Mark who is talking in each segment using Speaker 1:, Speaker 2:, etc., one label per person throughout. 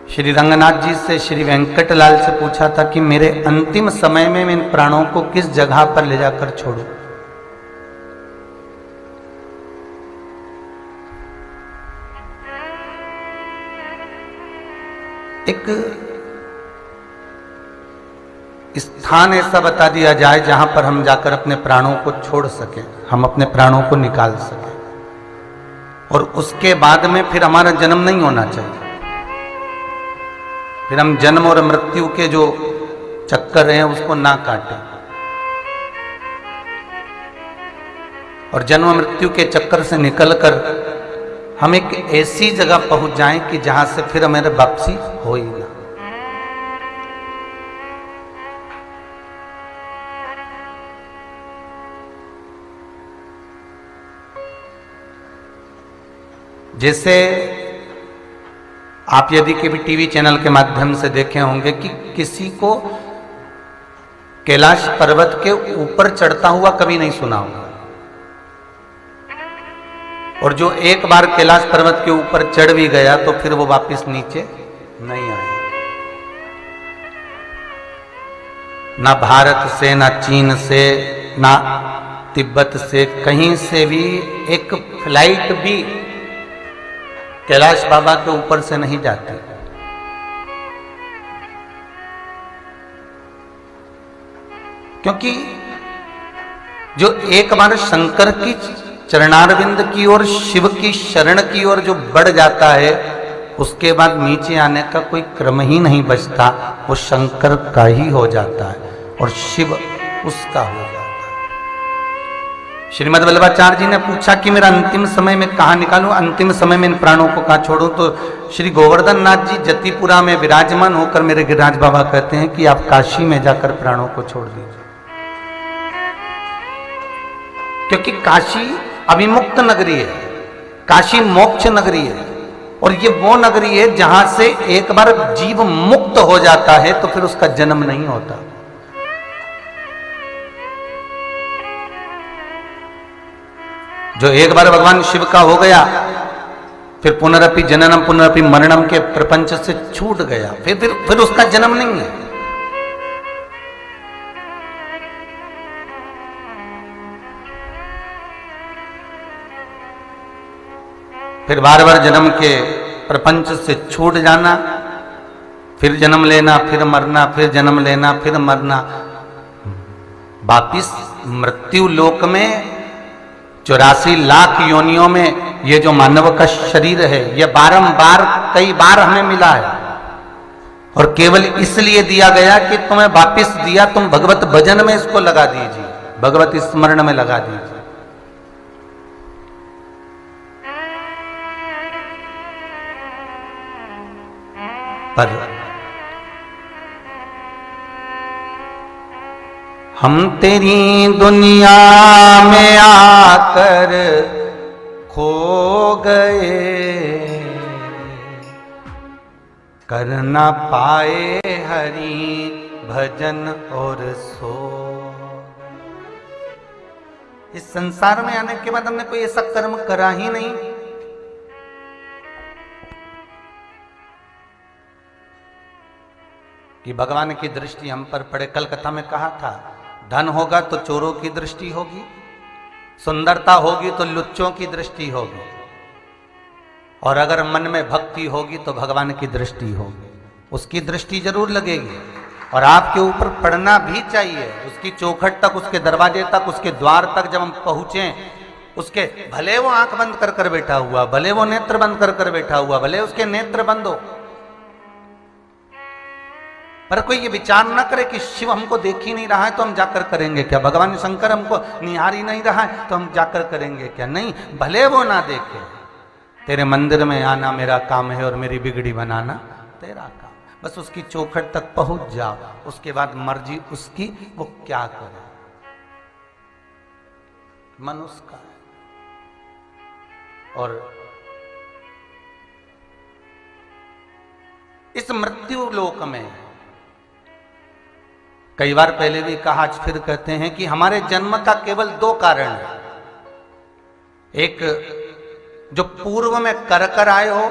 Speaker 1: श्री रंगनाथ जी से श्री वेंकटलाल से पूछा था कि मेरे अंतिम समय में मैं इन प्राणों को किस जगह पर ले जाकर छोड़ूं। एक स्थान ऐसा बता दिया जाए जहां पर हम जाकर अपने प्राणों को छोड़ सकें, हम अपने प्राणों को निकाल सकें, और उसके बाद में फिर हमारा जन्म नहीं होना चाहिए। फिर हम जन्म और मृत्यु के जो चक्कर हैं उसको ना काटें, और जन्म मृत्यु के चक्कर से निकलकर हम एक ऐसी जगह पहुंच जाएं कि जहां से फिर हमारे वापसी हो ही ना। जैसे आप यदि कभी टीवी चैनल के माध्यम से देखे होंगे कि किसी को कैलाश पर्वत के ऊपर चढ़ता हुआ कभी नहीं सुना होगा, और जो एक बार कैलाश पर्वत के ऊपर चढ़ भी गया तो फिर वो वापस नीचे नहीं आया। ना भारत से, ना चीन से, ना तिब्बत से, कहीं से भी एक फ्लाइट भी कैलाश बाबा के ऊपर से नहीं जाती। क्योंकि जो एक बार शंकर की चरणारविंद की ओर, शिव की शरण की ओर जो बढ़ जाता है, उसके बाद नीचे आने का कोई क्रम ही नहीं बचता। वो शंकर का ही हो जाता है और शिव उसका हो जाता है। श्रीमद् वल्लभाचार्य जी ने पूछा कि मेरा अंतिम समय में कहाँ निकालूं, अंतिम समय में इन प्राणों को कहाँ छोड़ूं। तो श्री गोवर्धन नाथ जी जतिपुरा में विराजमान होकर मेरे गिरिराज बाबा कहते हैं कि आप काशी में जाकर प्राणों को छोड़ दीजिए, क्योंकि काशी अविमुक्त नगरी है, काशी मोक्ष नगरी है, और ये वो नगरी है जहां से एक बार जीव मुक्त हो जाता है तो फिर उसका जन्म नहीं होता। जो एक बार भगवान शिव का हो गया, फिर पुनरपि जननम पुनरपि मरणम के प्रपंच से छूट गया, फिर उसका जन्म नहीं है। फिर बार बार जन्म के प्रपंच से छूट जाना, फिर जन्म लेना, फिर मरना, फिर जन्म लेना, फिर मरना, वापिस मृत्यु लोक में 84 लाख योनियों में ये जो मानव का शरीर है, ये बारंबार कई बार हमें मिला है, और केवल इसलिए दिया गया कि तुम्हें वापिस दिया, तुम भगवत भजन में इसको लगा दीजिए, भगवत स्मरण में लगा दीजिए। पर हम तेरी दुनिया में आकर खो गए, कर ना पाए हरि भजन और सो। इस संसार में आने के बाद हमने कोई ऐसा कर्म करा ही नहीं कि भगवान की दृष्टि हम पर पड़े। कल कथा में कहा था, धन होगा तो चोरों की दृष्टि होगी, सुंदरता होगी तो लुच्चों की दृष्टि होगी, और अगर मन में भक्ति होगी तो भगवान की दृष्टि होगी। उसकी दृष्टि जरूर लगेगी और आपके ऊपर पड़ना भी चाहिए। उसकी चौखट तक, उसके दरवाजे तक, उसके द्वार तक जब हम पहुंचे, उसके भले वो आंख बंद कर कर बैठा हुआ, भले वो नेत्र बंद कर कर बैठा हुआ, भले उसके नेत्र बंद हो, पर कोई ये विचार न करे कि शिव हमको देख ही नहीं रहा है तो हम जाकर करेंगे क्या, भगवान शंकर हमको निहार ही नहीं रहा है तो हम जाकर करेंगे क्या। नहीं, भले वो ना देखे, तेरे मंदिर में आना मेरा काम है और मेरी बिगड़ी बनाना तेरा काम। बस उसकी चौखट तक पहुंच जाओ, उसके बाद मर्जी उसकी, वो क्या करे, मन उसका है। और इस मृत्यु लोक में कई बार पहले भी कहा, आज फिर कहते हैं कि हमारे जन्म का केवल 2 कारण है। एक जो पूर्व में कर कर आए हो,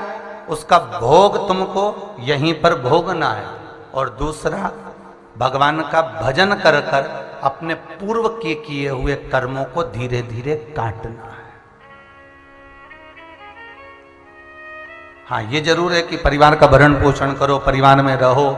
Speaker 1: उसका भोग तुमको यहीं पर भोगना है, और दूसरा भगवान का भजन कर कर अपने पूर्व के किए हुए कर्मों को धीरे धीरे काटना है। हाँ, ये जरूर है कि परिवार का भरण पोषण करो, परिवार में रहो,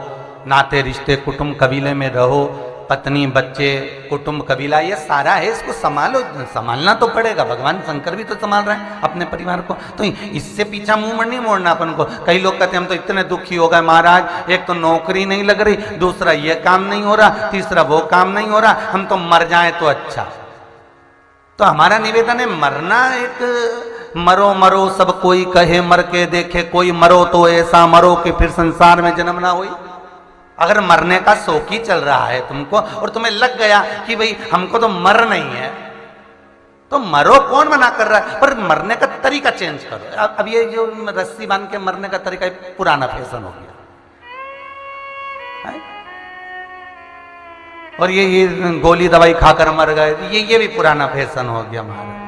Speaker 1: नाते रिश्ते कुटुंब कबीले में रहो, पत्नी बच्चे कुटुंब कबीला ये सारा है, इसको संभालो, संभालना तो पड़ेगा। भगवान शंकर भी तो संभाल रहे हैं अपने परिवार को, तो इससे पीछा मुंह नहीं मोड़ना अपन को। कई लोग कहते हैं हम तो इतने दुखी हो गए महाराज, एक तो नौकरी नहीं लग रही, दूसरा ये काम नहीं हो रहा, तीसरा वो काम नहीं हो रहा, हम तो मर जाए तो अच्छा। तो हमारा निवेदन है, मरना एक मरो मरो सब कोई कहे, मर के देखे कोई, मरो तो ऐसा मरो कि फिर संसार में जन्म ना होई। अगर मरने का शौक ही चल रहा है तुमको और तुम्हें लग गया कि भाई हमको तो मर नहीं है, तो मरो, कौन मना कर रहा है, पर मरने का तरीका चेंज करो। अब ये जो रस्सी बांध के मरने का तरीका पुराना फैशन हो गया है? और ये गोली दवाई खाकर मर गए, ये भी पुराना फैशन हो गया हमारा।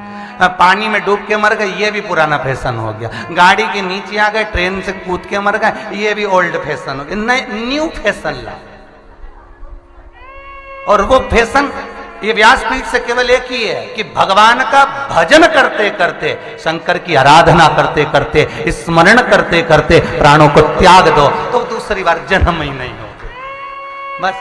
Speaker 1: पानी में डूब के मर गए, ये भी पुराना फैशन हो गया। गाड़ी के नीचे आ गए, ट्रेन से कूद के मर गए, ये भी ओल्ड फैशन हो गया। न्यू फैशन ला, और वो फैशन ये व्यासपीठ से केवल एक ही है कि भगवान का भजन करते करते, शंकर की आराधना करते करते, स्मरण करते करते प्राणों को त्याग दो, तो दूसरी बार जन्म ही नहीं होगा बस।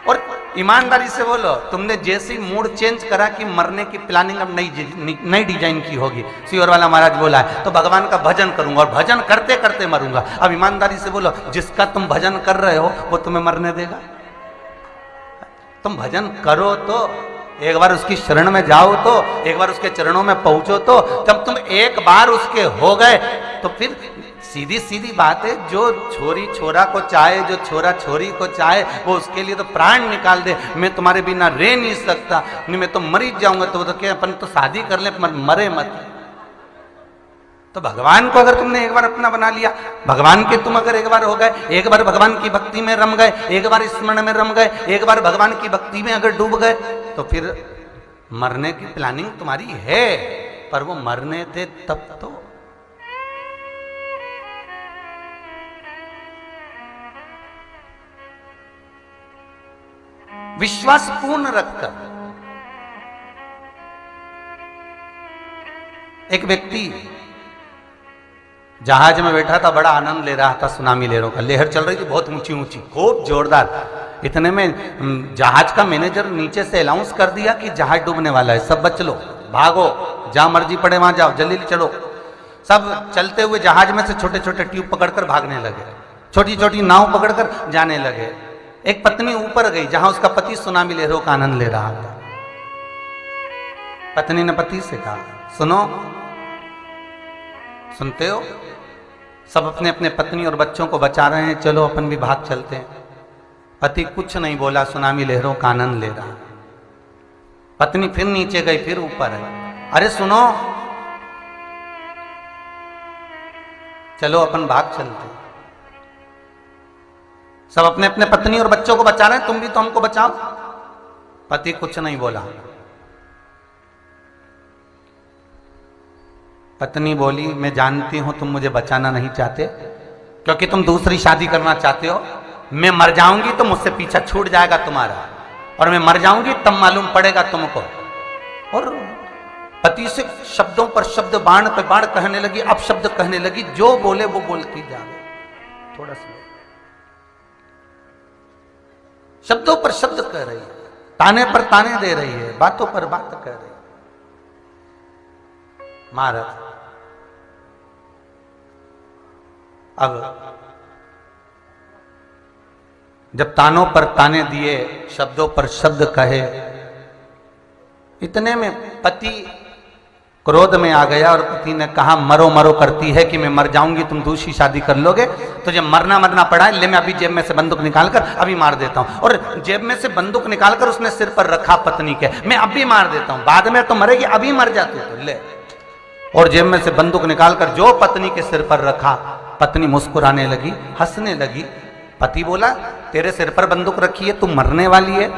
Speaker 1: और ईमानदारी से बोलो, तुमने जैसी मूड चेंज करा कि मरने की प्लानिंग अब नई डिजाइन की होगी, सियोर वाला महाराज बोला है, तो भगवान का भजन करूंगा और भजन करते करते मरूंगा। अब ईमानदारी से बोलो, जिसका तुम भजन कर रहे हो वो तुम्हें मरने देगा? तुम भजन करो तो, एक बार उसकी शरण में जाओ तो, एक बार उसके चरणों में पहुंचो तो, जब तुम एक बार उसके हो गए तो फिर सीधी सीधी बात है, जो छोरी छोरा को चाहे, जो छोरा छोरी को चाहे, वो उसके लिए तो प्राण निकाल दे। मैं तुम्हारे बिना रह नहीं सकता, नहीं मैं तो मर ही जाऊंगा, तो क्या अपन तो शादी कर ले, मरे मत। तो भगवान को अगर तुमने एक बार अपना बना लिया, भगवान के तुम अगर एक बार हो गए, एक बार भगवान की भक्ति में रम गए, एक बार स्मरण में रम गए, एक बार भगवान की भक्ति में अगर डूब गए, तो फिर मरने की प्लानिंग तुम्हारी है, पर वो मरने थे तब तो। विश्वास पूर्ण रखकर एक व्यक्ति जहाज में बैठा था, बड़ा आनंद ले रहा था सुनामी लहरों का। लहर चल रही थी बहुत ऊंची ऊंची, खूब जोरदार। इतने में जहाज का मैनेजर नीचे से अनाउंस कर दिया कि जहाज डूबने वाला है, सब बच लो, भागो, जहां मर्जी पड़े वहां जाओ, जल्दी चलो। सब चलते हुए जहाज में से छोटे छोटे ट्यूब पकड़कर भागने लगे, छोटी छोटी नाव पकड़कर जाने लगे। एक पत्नी ऊपर गई जहां उसका पति सुनामी लहरों का आनंद ले रहा था। पत्नी ने पति से कहा, सुनो, सुनते हो, सब अपने अपने पत्नी और बच्चों को बचा रहे हैं, चलो अपन भी भाग चलते हैं। पति कुछ नहीं बोला, सुनामी लहरों का आनंद ले रहा। पत्नी फिर नीचे गई, फिर ऊपर आई, अरे सुनो, चलो अपन भाग चलते हैं। सब अपने अपने पत्नी और बच्चों को बचा रहे हैं, तुम भी तो हमको बचाओ। पति कुछ नहीं बोला। पत्नी बोली, मैं जानती हूं तुम मुझे बचाना नहीं चाहते, क्योंकि तुम दूसरी शादी करना चाहते हो। मैं मर जाऊंगी तो मुझसे पीछा छूट जाएगा तुम्हारा, और मैं मर जाऊंगी तब मालूम पड़ेगा तुमको। और पति से शब्दों पर शब्द, बाण पे बाण कहने लगी, अब शब्द कहने लगी, जो बोले वो बोलती जा रही, थोड़ा सा शब्दों पर शब्द कह रही है, ताने पर ताने दे रही है, बातों पर बात कह रही है। महाराज अब जब तानों पर ताने दिए, शब्दों पर शब्द कहे, इतने में पति क्रोध में आ गया और पति ने कहा, मरो मरो करती है कि मैं मर जाऊंगी, तुम दूसरी शादी कर लोगे, तुझे मरना मरना पड़ा है, ले मैं अभी जेब में से बंदूक निकालकर अभी मार देता हूं। और जेब में से बंदूक निकालकर उसने सिर पर रखा पत्नी के, मैं अभी मार देता हूं, बाद में तो मरेगी, अभी मर जा तू तो ले। और जेब में से बंदूक निकालकर जो पत्नी के सिर पर रखा, पत्नी मुस्कुराने लगी, हंसने लगी। पति बोला, तेरे सिर पर बंदूक रखी है, तू मरने वाली है,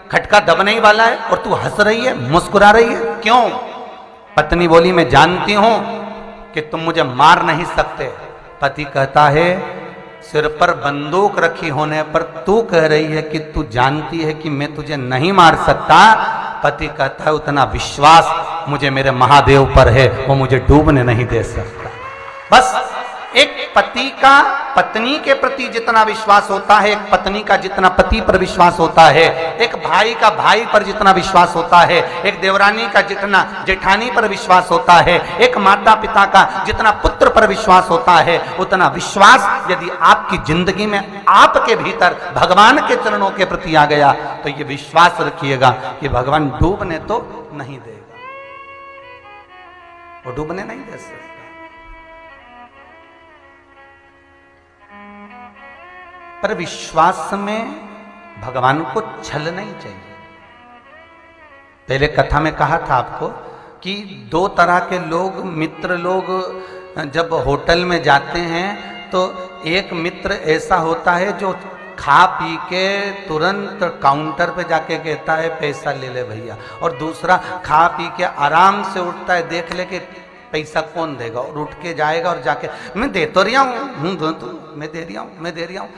Speaker 1: खटका दबने ही वाला है, और तू हंस रही है, मुस्कुरा रही है, क्यों? पत्नी बोली, मैं जानती हूं कि तुम मुझे मार नहीं सकते, पति कहता है सिर पर बंदूक रखी होने पर तू कह रही है कि तू जानती है कि मैं तुझे नहीं मार सकता। पति कहता है उतना विश्वास मुझे मेरे महादेव पर है, वो मुझे डूबने नहीं दे सकता। बस एक पति का पत्नी के प्रति जितना विश्वास होता है, एक पत्नी का जितना पति पर विश्वास होता है, एक भाई का भाई पर जितना विश्वास होता है, एक देवरानी का जितना जेठानी पर विश्वास होता है, एक माता पिता का जितना पुत्र पर विश्वास होता है, उतना विश्वास यदि आपकी जिंदगी में आपके भीतर भगवान के चरणों के प्रति आ गया तो ये विश्वास रखिएगा कि भगवान डूबने तो नहीं देगा, वो डूबने नहीं दे सकता। पर विश्वास में भगवान को छल नहीं चाहिए। पहले कथा में कहा था आपको कि दो तरह के लोग, मित्र लोग जब होटल में जाते हैं तो एक मित्र ऐसा होता है जो खा पी के तुरंत काउंटर पे जाके कहता है पैसा ले ले भैया, और दूसरा खा पी के आराम से उठता है, देख ले कि पैसा कौन देगा, और उठ के जाएगा और जाके मैं दे तो रहा हूँ, मैं दे रहा हूँ, मैं दे रहा हूँ,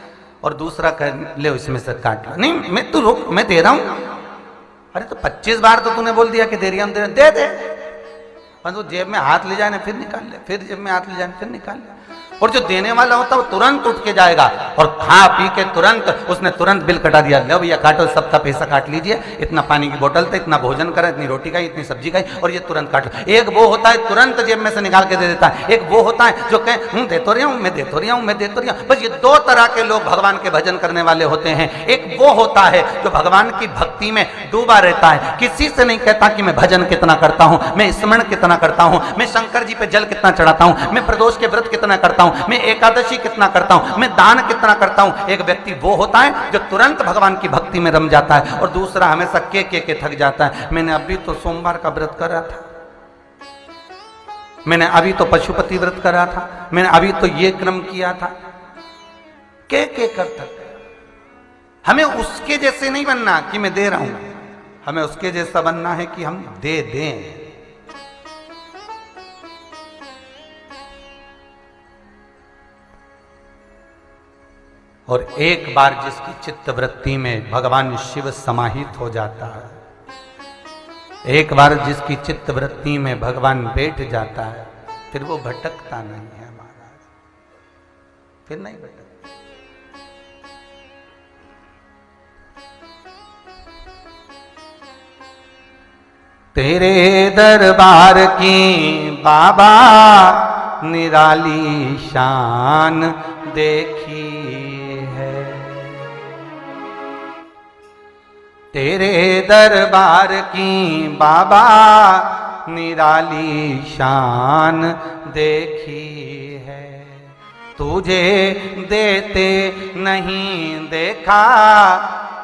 Speaker 1: और दूसरा कह ले इसमें से काट लो, नहीं मैं तू रुक मैं दे रहा हूँ। अरे तो 25 बार तो तूने बोल दिया कि दे रहा हूँ, दे दे। परंतु जेब में हाथ ले जाए ना फिर निकाल ले, फिर जेब में हाथ ले जाए फिर निकाल ले। और जो देने वाला होता है वो तुरंत उठ के जाएगा और खा पी के तुरंत उसने तुरंत बिल कटा दिया, लो भैया काटो, सबका पैसा काट लीजिए, इतना पानी की बोतल था, इतना भोजन करा, इतनी रोटी खाई, इतनी सब्जी खाई, और ये तुरंत काट लो। एक वो होता है तुरंत जेब में से निकाल के दे देता है, एक वो होता है जो कहे दे तो रहा हूँ, मैं दे तो रहा हूँ, मैं दे तो रहा हूँ। बस ये दो तरह के लोग भगवान के भजन करने वाले होते हैं। एक वो होता है जो भगवान की भक्ति में डूबा रहता है, किसी से नहीं कहता कि मैं भजन कितना करता हूँ, मैं स्मरण कितना करता हूँ, मैं शंकर जी पे जल कितना चढ़ाता हूँ, मैं प्रदोष के व्रत कितना करता हूँ, मैं एकादशी कितना करता हूं, मैं दान कितना करता हूं। एक व्यक्ति वो होता है जो तुरंत भगवान की भक्ति में रम जाता है, और दूसरा हमेशा के थक जाता है। मैंने अभी तो सोमवार का व्रत करा था, मैंने अभी तो पशुपति व्रत करा था, मैंने अभी तो ये क्रम किया था, के करता। हमें उसके जैसे नहीं बनना कि मैं दे रहा हूं, हमें उसके जैसा बनना है कि हम दे दें। और एक बार जिसकी चित्त वृत्ति में भगवान शिव समाहित हो जाता है, एक बार जिसकी चित्त वृत्ति में भगवान बैठ जाता है, फिर वो भटकता नहीं है महाराज, फिर नहीं भटकता। तेरे दरबार की बाबा निराली शान देखी है, तेरे दरबार की बाबा निराली शान देखी है, तुझे देते नहीं देखा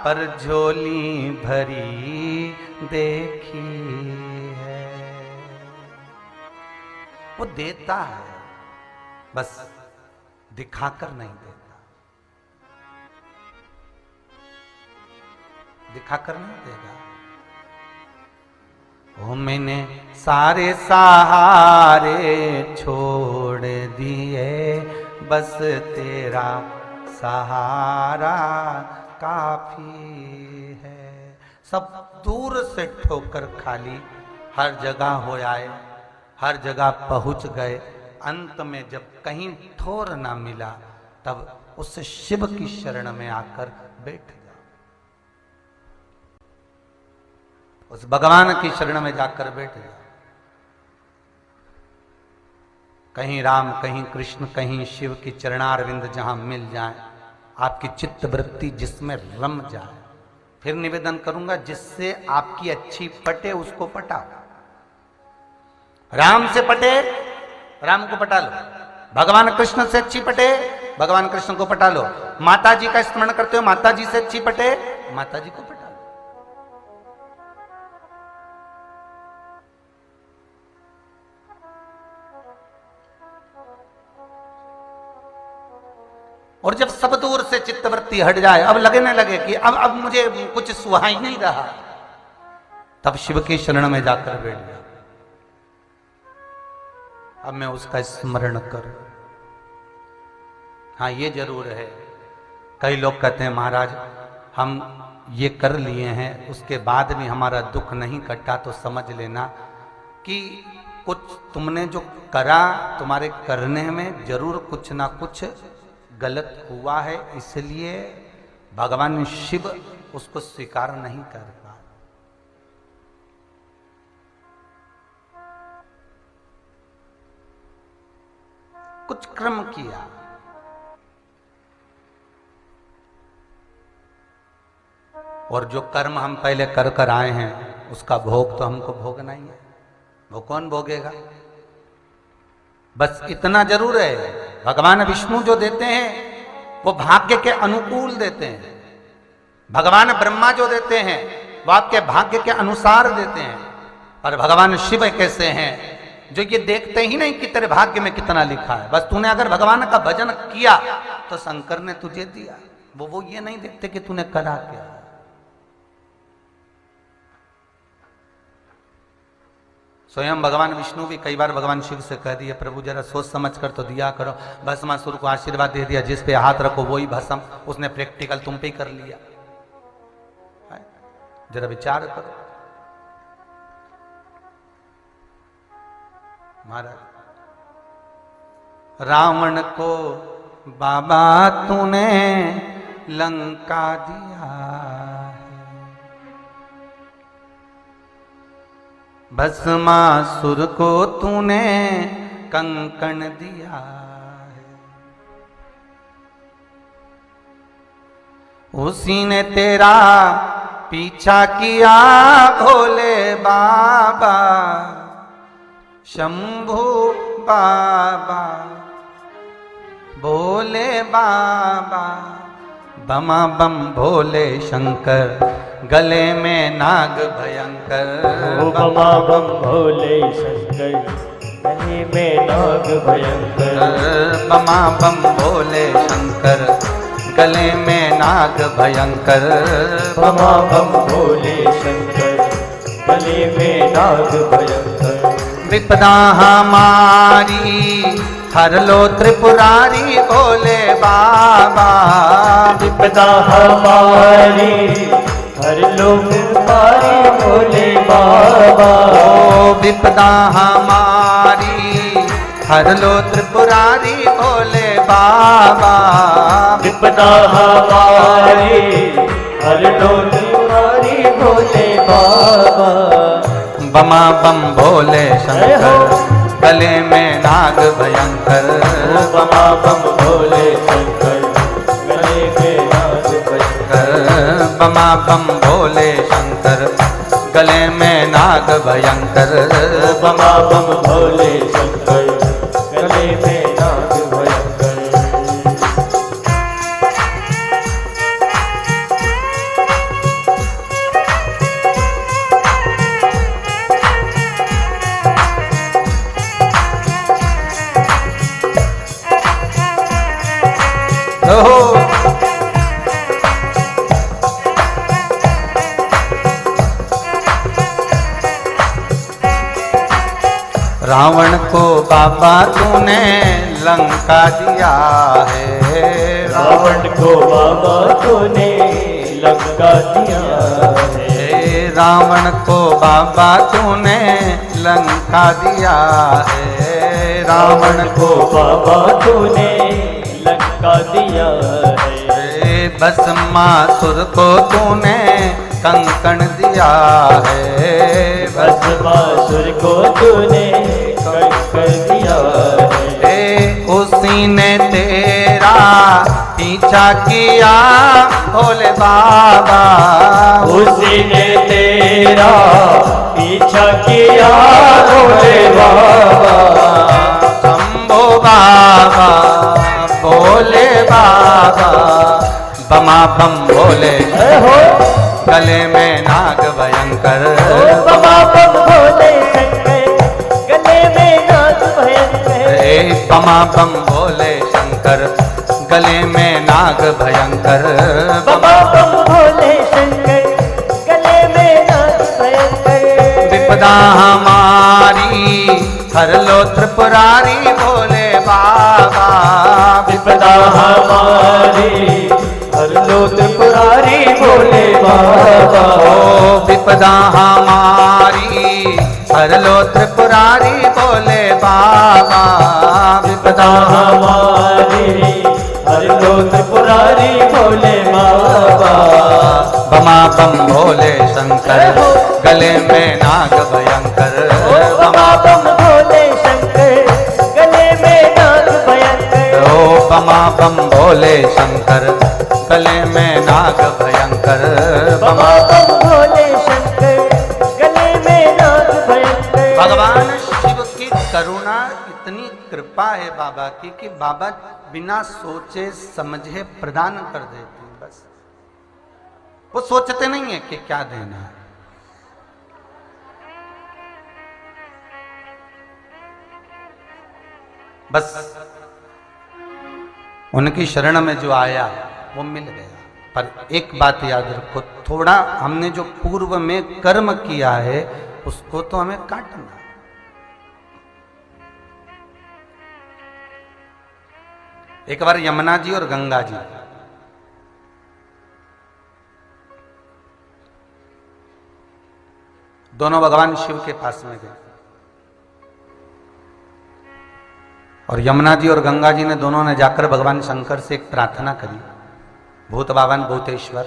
Speaker 1: पर झोली भरी देखी है। वो देता है, बस दिखाकर नहीं देता, दिखाकर नहीं देगा। ओ मैंने सारे सहारे छोड़ दिए, बस तेरा सहारा काफी है। सब दूर से ठोकर खाली, हर जगह हो आए, हर जगह पहुंच गए, अंत में जब कहीं ठोर ना मिला तब उस शिव की शरण में आकर बैठ जाओ, उस भगवान की शरण में जाकर बैठ जाओ। कहीं राम, कहीं कृष्ण, कहीं शिव की चरणारविंद जहां मिल जाए, आपकी चित्त वृत्ति जिसमें रम जाए। फिर निवेदन करूंगा, जिससे आपकी अच्छी पटे उसको पटाओ। राम से पटे, राम को पटा लो। भगवान कृष्ण से अच्छी पटे, भगवान कृष्ण को पटा लो। माता जी का स्मरण करते हो, माता जी से अच्छी पटे, माता जी को पटा लो। और जब सब दूर से चित्तवृत्ति हट जाए, अब लगने लगे कि अब मुझे कुछ सुहाई नहीं रहा, तब शिव की शरण में जाकर बैठ गया। अब मैं उसका स्मरण करूं, हाँ ये जरूर है, कई लोग कहते हैं महाराज हम ये कर लिए हैं उसके बाद भी हमारा दुख नहीं कटा, तो समझ लेना कि कुछ तुमने जो करा तुम्हारे करने में जरूर कुछ ना कुछ गलत हुआ है, इसलिए भगवान शिव उसको स्वीकार नहीं कर पा। कुछ कर्म किया, और जो कर्म हम पहले कर कर आए हैं उसका भोग तो हमको भोगना ही है। वो कौन भोगेगा? बस इतना जरूर है, भगवान विष्णु जो देते हैं वो भाग्य के अनुकूल देते हैं। भगवान ब्रह्मा जो देते हैं वो आपके भाग्य के अनुसार देते हैं। और भगवान शिव कैसे हैं जो ये देखते ही नहीं कि तेरे भाग्य में कितना लिखा है, बस तूने अगर भगवान का भजन किया तो शंकर ने तुझे दिया। वो ये नहीं देखते कि तूने करा क्या। स्वयं भगवान विष्णु भी कई बार भगवान शिव से कह दिए प्रभु जरा सोच समझ कर तो दिया करो। भस्मासुर को आशीर्वाद दे दिया, जिस पे हाथ रखो वही भस्म, उसने प्रैक्टिकल तुम पे कर लिया। जरा विचार करो महाराज। रावण को बाबा तूने लंका दिया है, भस्मासुर को तूने कंकण दिया है, उसी ने तेरा पीछा किया भोले बाबा शंभू बाबा भोले बाबा। बमा बम भोले शंकर गले में नाग भयंकर।
Speaker 2: बमा बम भोले शंकर गले में नाग भयंकर।
Speaker 1: बमा बम भोले शंकर गले में नाग भयंकर।
Speaker 2: बमा बम भोले शंकर गले में नाग भयंकर।
Speaker 1: विपदा हमारी हर लो त्रिपुरारी भोले बाबा।
Speaker 2: विपदा हमारी हर लो त्रिपुरारी भोले बाबा।
Speaker 1: ओ विपदा हमारी हर लो त्रिपुरारी भोले बाबा।
Speaker 2: विपदा हमारी हर लो त्रिपुरारी भोले बाबा।
Speaker 1: बमा बम भोले शंकर गले में नाग भयंकर।
Speaker 2: बमा बम भोले शंकर गले में नाग भयंकर।
Speaker 1: बमा बम भोले शंकर गले में नाग भयंकर।
Speaker 2: बमा बम भोले शंकर गले में नाग भयंकर।
Speaker 1: रावण को बाबा तूने लंका दिया है।
Speaker 2: रावण को बाबा तूने लंका दिया है।
Speaker 1: रावण को बाबा तूने लंका दिया है।
Speaker 2: रावण को बाबा तूने लंका दिया है।
Speaker 1: भस्मासुर को तूने कंकण दिया है।
Speaker 2: भस्मासुर को तूने कंकण दिया है।
Speaker 1: उसी ने तेरा पीछा किया भोले बाबा।
Speaker 2: उसी ने तेरा पीछा किया भोले बाबा।
Speaker 1: शंभो बाबा भोले बाबा। बमा बम भोले गले में नाग भयंकर।
Speaker 2: बमा बम भोले शंकर गले में नाग भयंकर।
Speaker 1: बमा बम भोले शंकर गले में नाग भयंकर।
Speaker 2: बमा बम भोले शंकर गले में नाग भयंकर।
Speaker 1: विपदा हमारी हर लो त्रिपुरारी भोले बाबा।
Speaker 2: विपदा हमारी हर लो त्रिपुरारी भोले बाबा।
Speaker 1: ओ विपदा हमारी हर लो त्रिपुरारी भोले बाबा।
Speaker 2: विपदा हमारी हर लो त्रिपुरारी भोले बाबा।
Speaker 1: बमा बम भोले शंकर गले में नाग भयंकर।
Speaker 2: बमा बम भोले शंकर गले में नाग भयंकर।
Speaker 1: ओ बमा बम भोले शंकर गले में नाग भयंकर।
Speaker 2: बमा बम भोले शंकर गले में नाग भयंकर।
Speaker 1: भगवान शिव की करुणा इतनी कृपा है बाबा की कि बाबा बिना सोचे समझे प्रदान कर देते हैं। बस वो सोचते नहीं है कि क्या देना है। बस उनकी शरण में जो आया वो मिल गया। पर एक बात याद रखो, थोड़ा हमने जो पूर्व में कर्म किया है उसको तो हमें काटना। एक बार यमुना जी और गंगा जी दोनों भगवान शिव के पास में गए और यमुना जी और गंगा जी ने दोनों ने जाकर भगवान शंकर से एक प्रार्थना करी। भूत बावन भूतेश्वर,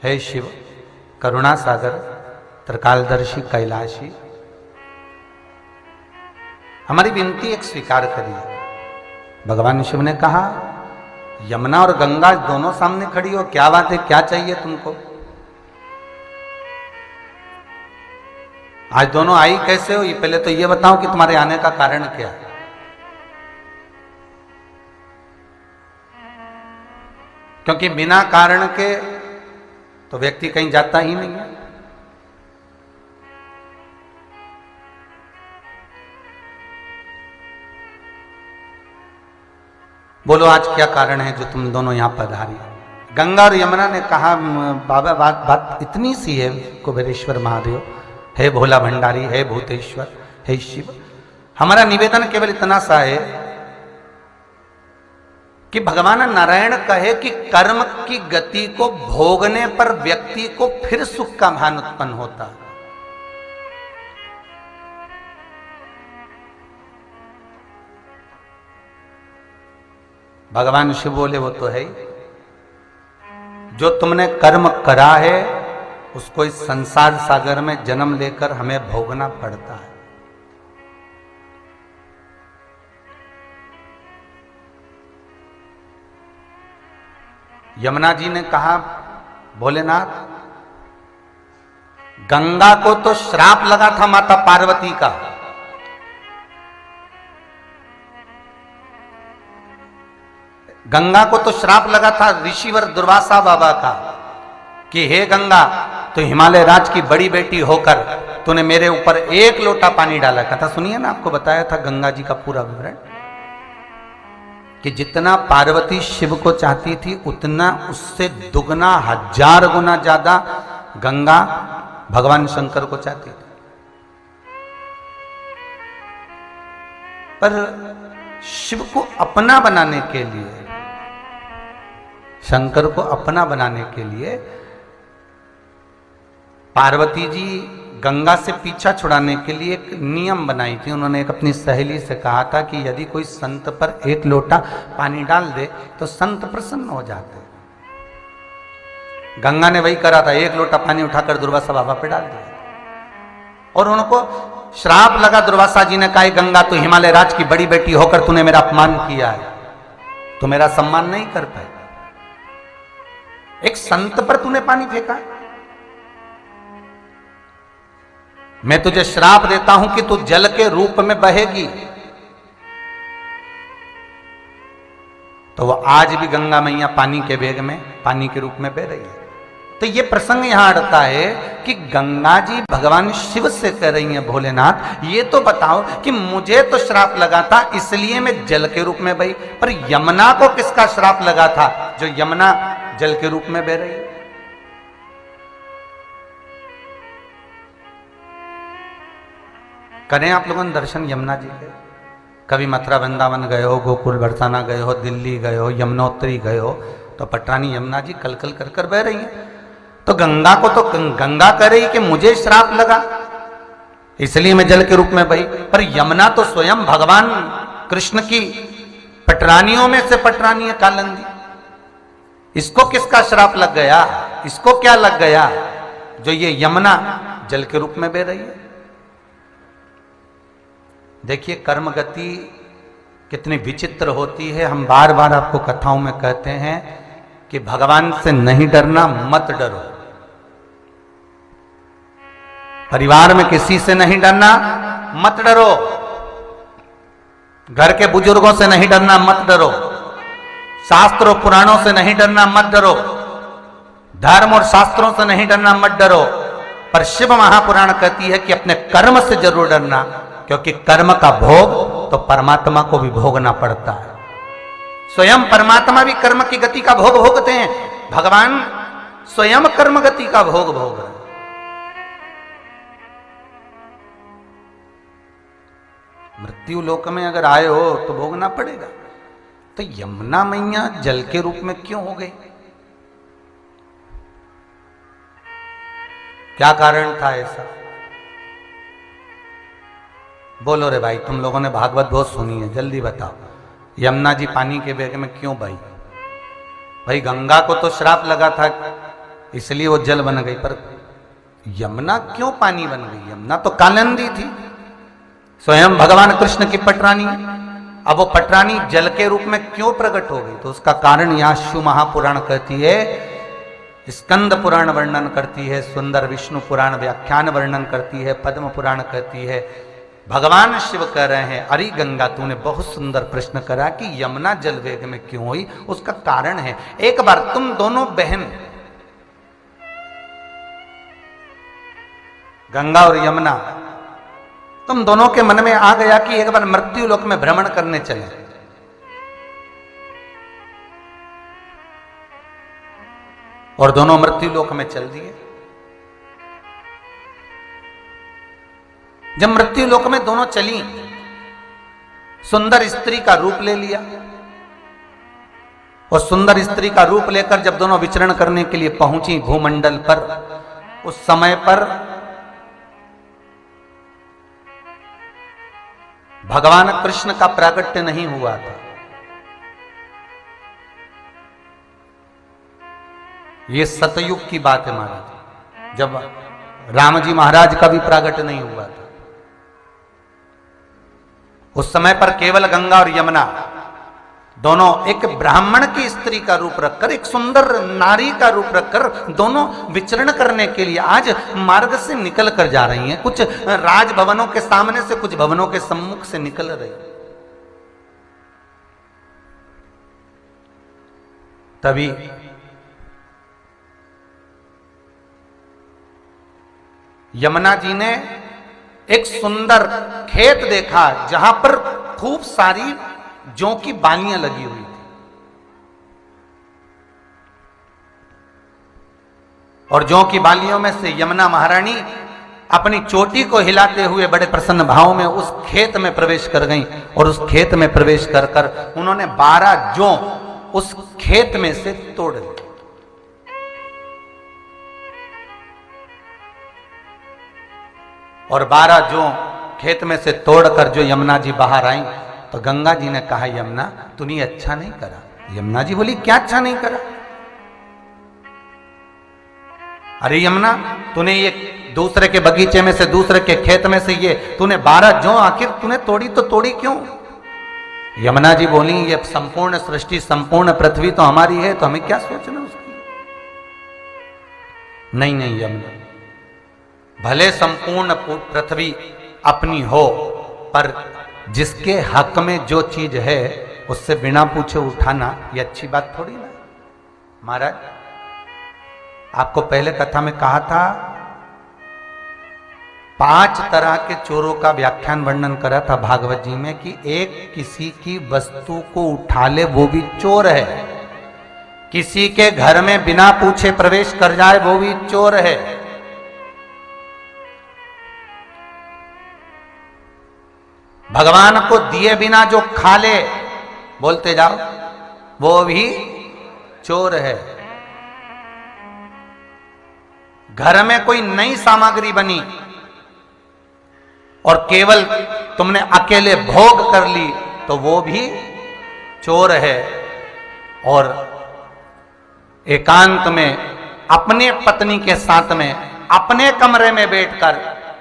Speaker 1: हे शिव करुणा सागर त्रिकालदर्शी कैलाशी, हमारी विनती एक स्वीकार करिए। भगवान शिव ने कहा, यमुना और गंगा दोनों सामने खड़ी हो, क्या बात है, क्या चाहिए तुमको? आज दोनों आई कैसे हो, ये पहले तो ये बताओ कि तुम्हारे आने का कारण क्या है। क्योंकि बिना कारण के तो व्यक्ति कहीं जाता ही नहीं है। बोलो आज क्या कारण है जो तुम दोनों यहां पधारी? गंगा और यमुना ने कहा, बाबा बात इतनी सी है कुबेरेश्वर महादेव, हे भोला भंडारी, हे भूतेश्वर, हे शिव, हमारा निवेदन केवल इतना सा है कि भगवान नारायण कहे कि कर्म की गति को भोगने पर व्यक्ति को फिर सुख का भान उत्पन्न होता है। भगवान शिव बोले, वो तो है ही, जो तुमने कर्म करा है उसको इस संसार सागर में जन्म लेकर हमें भोगना पड़ता है। यमुना जी ने कहा, भोलेनाथ, गंगा को तो श्राप लगा था माता पार्वती का, गंगा को तो श्राप लगा था ऋषिवर दुर्वासा बाबा का कि हे गंगा, तो हिमालय राज की बड़ी बेटी होकर तूने मेरे ऊपर एक लोटा पानी डाला। कथा सुनिए ना, आपको बताया था गंगा जी का पूरा विवरण कि जितना पार्वती शिव को चाहती थी उतना उससे दुगना 1000 गुना ज्यादा गंगा भगवान शंकर को चाहती थी। पर शिव को अपना बनाने के लिए, शंकर को अपना बनाने के लिए पार्वती जी गंगा से पीछा छुड़ाने के लिए एक नियम बनाई थी। उन्होंने एक अपनी सहेली से कहा था कि यदि कोई संत पर एक लोटा पानी डाल दे तो संत प्रसन्न हो जाते। गंगा ने वही करा था, एक लोटा पानी उठाकर दुर्वासा बाबा पे डाल दिया और उनको श्राप लगा। दुर्वासा जी ने कहा, गंगा, तू हिमालय राज की बड़ी बेटी होकर तूने मेरा अपमान किया है, तो मेरा सम्मान नहीं कर पाए, एक संत पर तूने पानी फेंका, मैं तुझे श्राप देता हूं कि तू जल के रूप में बहेगी। तो वो आज भी गंगा मैया पानी के वेग में, पानी के रूप में बह रही है। तो ये प्रसंग यहां अड़ता है कि गंगा जी भगवान शिव से कह रही हैं, भोलेनाथ ये तो बताओ कि मुझे तो श्राप लगा था इसलिए मैं जल के रूप में बही, पर यमुना को किसका श्राप लगा था जो यमुना जल के रूप में बह रही है? करें आप लोगों ने दर्शन यमुना जी के? कभी मथुरा वृंदावन गए हो, गोकुल बरसाना गए हो, दिल्ली गए हो, यमुनोत्री गए हो, तो पटरानी यमुना जी कल कल कर कर बह रही हैं। तो गंगा को तो गंगा कह रही कि मुझे श्राप लगा इसलिए मैं जल के रूप में बही, पर यमुना तो स्वयं भगवान कृष्ण की पटरानियों में से पटरानी है, कालंदी। इसको किसका श्राप लग गया? इसको क्या लग गया जो ये यमुना जल के रूप में बह रही है? देखिए कर्म गति कितनी विचित्र होती है। हम बार बार आपको कथाओं में कहते हैं कि भगवान से नहीं डरना, मत डरो। परिवार में किसी से नहीं डरना, मत डरो। घर के बुजुर्गों से नहीं डरना, मत डरो। शास्त्रों पुराणों से नहीं डरना, मत डरो। धर्म और शास्त्रों से नहीं डरना, मत डरो। पर शिव महापुराण कहती है कि अपने कर्म से जरूर डरना, क्योंकि कर्म का भोग तो परमात्मा को भी भोगना पड़ता है। स्वयं परमात्मा भी कर्म की गति का भोग भोगते हैं। भगवान स्वयं कर्म गति का भोग भोग रहे हैं। मृत्यु लोक में अगर आए हो तो भोगना पड़ेगा। तो यमुना मैया जल के रूप में क्यों हो गई? क्या कारण था ऐसा? बोलो रे भाई, तुम लोगों ने भागवत बहुत सुनी है, जल्दी बताओ। यमुना जी पानी के बेग में क्यों बही? भाई गंगा को तो श्राप लगा था इसलिए वो जल बन गई, पर यमुना क्यों पानी बन गई? यमुना तो कालिंदी थी, स्वयं भगवान कृष्ण की पटरानी। अब वो पटरानी जल के रूप में क्यों प्रकट हो गई? तो उसका कारण यहां शिव महापुराण कहती है, स्कंद पुराण वर्णन करती है, सुंदर विष्णु पुराण व्याख्यान वर्णन करती है, पद्म पुराण कहती है। भगवान शिव कह रहे हैं, अरे गंगा तूने बहुत सुंदर प्रश्न करा कि यमुना जल वेग में क्यों हुई। उसका कारण है, एक बार तुम दोनों बहन गंगा और यमुना, तुम दोनों के मन में आ गया कि एक बार मृत्यु लोक में भ्रमण करने चले। और दोनों मृत्यु लोक में चल दिए। जब मृत्यु लोक में दोनों चली, सुंदर स्त्री का रूप ले लिया, और सुंदर स्त्री का रूप लेकर जब दोनों विचरण करने के लिए पहुंची भूमंडल पर, उस समय पर भगवान कृष्ण का प्राकट्य नहीं हुआ था। ये सतयुग की बात है महाराज, जब राम जी महाराज का भी प्राकट्य नहीं हुआ था। उस समय पर केवल गंगा और यमुना दोनों एक ब्राह्मण की स्त्री का रूप रखकर, एक सुंदर नारी का रूप रखकर दोनों विचरण करने के लिए आज मार्ग से निकल कर जा रही हैं। कुछ राजभवनों के सामने से, कुछ भवनों के सम्मुख से निकल रही। तभी यमुना जी ने एक सुंदर खेत देखा जहां पर खूब सारी जौ की बालियां लगी हुई थी, और जौ की बालियों में से यमुना महारानी अपनी चोटी को हिलाते हुए बड़े प्रसन्न भाव में उस खेत में प्रवेश कर गईं। और उस खेत में प्रवेश कर कर उन्होंने 12 जौ उस खेत में से तोड़ ली। और 12 जौ खेत में से तोड़कर जो यमुना जी बाहर आई, तो गंगा जी ने कहा, यमुना तूने अच्छा नहीं करा। यमुना जी बोली, क्या अच्छा नहीं करा? अरे यमुना, तूने ये दूसरे के बगीचे में से, दूसरे के खेत में से ये तूने 12 जौ आखिर तूने तोड़ी तो तोड़ी क्यों? यमुना जी बोली, ये संपूर्ण सृष्टि, संपूर्ण पृथ्वी तो हमारी है, तो हमें क्या सोचना उसकी? नहीं नहीं यमुना, भले संपूर्ण पृथ्वी अपनी हो, पर जिसके हक में जो चीज है उससे बिना पूछे उठाना ये अच्छी बात थोड़ी ना। महाराज, आपको पहले कथा में कहा था 5 तरह के चोरों का व्याख्यान वर्णन करा था भागवत जी में, कि एक किसी की वस्तु को उठा ले वो भी चोर है, किसी के घर में बिना पूछे प्रवेश कर जाए वो भी चोर है, भगवान को दिए बिना जो खा ले, बोलते जाओ, वो भी चोर है। घर में कोई नई सामग्री बनी और केवल तुमने अकेले भोग कर ली तो वो भी चोर है। और एकांत में अपने पत्नी के साथ में अपने कमरे में बैठकर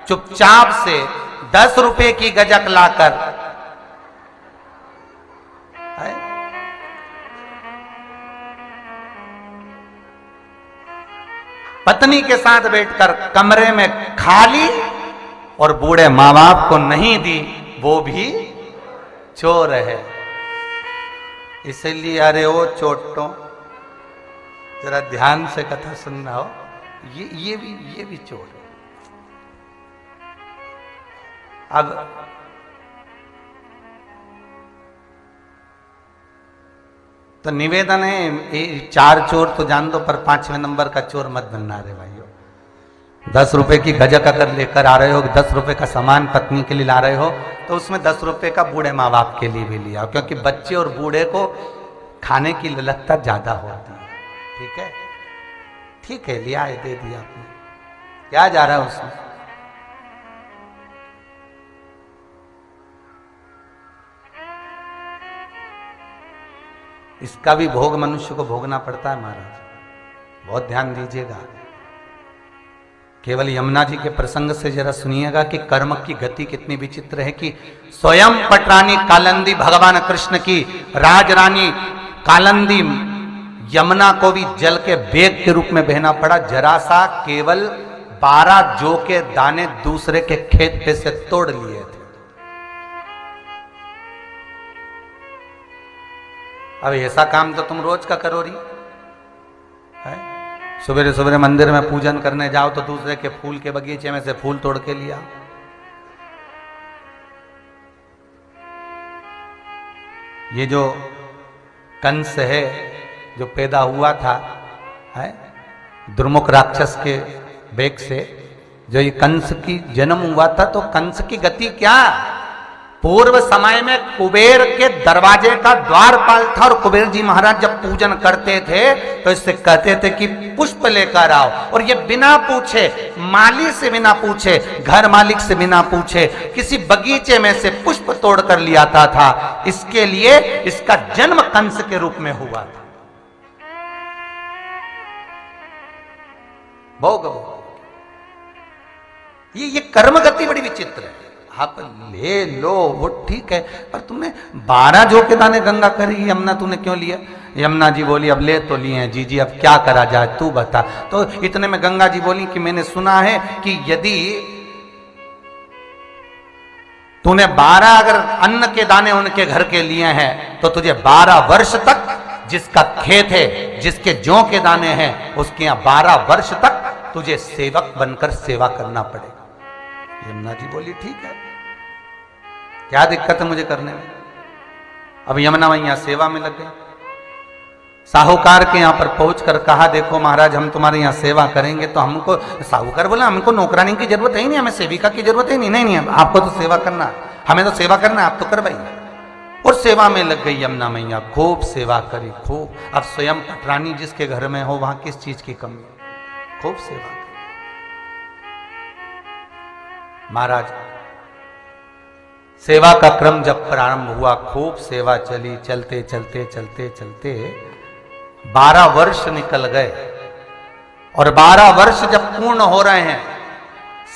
Speaker 1: चुपचाप से 10 रुपए की गजक लाकर पत्नी के साथ बैठकर कमरे में खा ली और बूढ़े मां बाप को नहीं दी, वो भी चोर है। इसलिए अरे ओ चोटों, जरा ध्यान से कथा सुनना हो, ये भी चोर है। अब तो निवेदन है, ये 4 चोर तो जान दो, पर 5वें नंबर का चोर मत बनना रे भाइयों। 10 रुपए की गजक अगर लेकर आ रहे हो, 10 रुपए का सामान पत्नी के लिए ला रहे हो, तो उसमें 10 रुपए का बूढ़े माँ बाप के लिए भी लिया, क्योंकि बच्चे और बूढ़े को खाने की ललकता ज्यादा होती है। ठीक है, ठीक है, लिया है, दे दिया आपने, क्या जा रहा है उसमें। इसका भी भोग मनुष्य को भोगना पड़ता है महाराज, बहुत ध्यान दीजिएगा। केवल यमुना जी के प्रसंग से जरा सुनिएगा कि कर्म की गति कितनी विचित्र है कि स्वयं पटरानी कालंदी भगवान कृष्ण की राजरानी कालंदी यमुना को भी जल के बेग के रूप में बहना पड़ा। जरा सा केवल 12 जौ के दाने दूसरे के खेत पे से तोड़ लिए थे। अब ऐसा काम तो तुम रोज का करो रही है। सवेरे सवेरे मंदिर में पूजन करने जाओ तो दूसरे के फूल के बगीचे में से फूल तोड़ के लिया। ये जो कंस है जो पैदा हुआ था है दुर्मुख राक्षस के बेग से, जो ये कंस की जन्म हुआ था, तो कंस की गति क्या, पूर्व समय में कुबेर के दरवाजे का द्वारपाल था और कुबेर जी महाराज जब पूजन करते थे तो इससे कहते थे कि पुष्प लेकर आओ, और ये बिना पूछे, माली से बिना पूछे, घर मालिक से बिना पूछे, किसी बगीचे में से पुष्प तोड़ कर ले आता था। इसके लिए इसका जन्म कंस के रूप में हुआ था। भोग ये कर्म गति बड़ी विचित्र है। आप ले लो वो ठीक है, पर तुमने 12 जौ के दाने गंगा करी, यमुना तूने क्यों लिया। यमुना जी बोली अब ले तो लिए हैं जी, अब क्या करा जाए तू बता। तो इतने में गंगा जी बोली कि मैंने सुना है कि यदि तूने 12 अगर अन्न के दाने उनके घर के लिए हैं तो तुझे 12 वर्ष तक, जिसका खेत है, जिसके जौ के दाने हैं, उसके यहां 12 वर्ष तक तुझे सेवक बनकर सेवा करना पड़ेगा। यमुना जी बोली ठीक है, क्या दिक्कत है मुझे करने में। अब यमुना मैया सेवा में लग गई। साहूकार के यहां पर पहुंचकर कहा देखो महाराज हम तुम्हारे यहां सेवा करेंगे, तो हमको, साहूकार बोला हमको नौकरानी की जरूरत है ही नहीं, हमें सेविका की जरूरत है नहीं, नहीं आपको तो सेवा करना, हमें तो सेवा करना, आप तो करवाइए। और सेवा में लग गई यमुना मैया, खूब सेवा करी, खूब। अब स्वयं पटरानी जिसके घर में हो वहां किस चीज की कमी है, खूब सेवा करी। महाराज सेवा का क्रम जब प्रारंभ हुआ, खूब सेवा चली, चलते चलते चलते चलते 12 वर्ष निकल गए। और 12 वर्ष जब पूर्ण हो रहे हैं,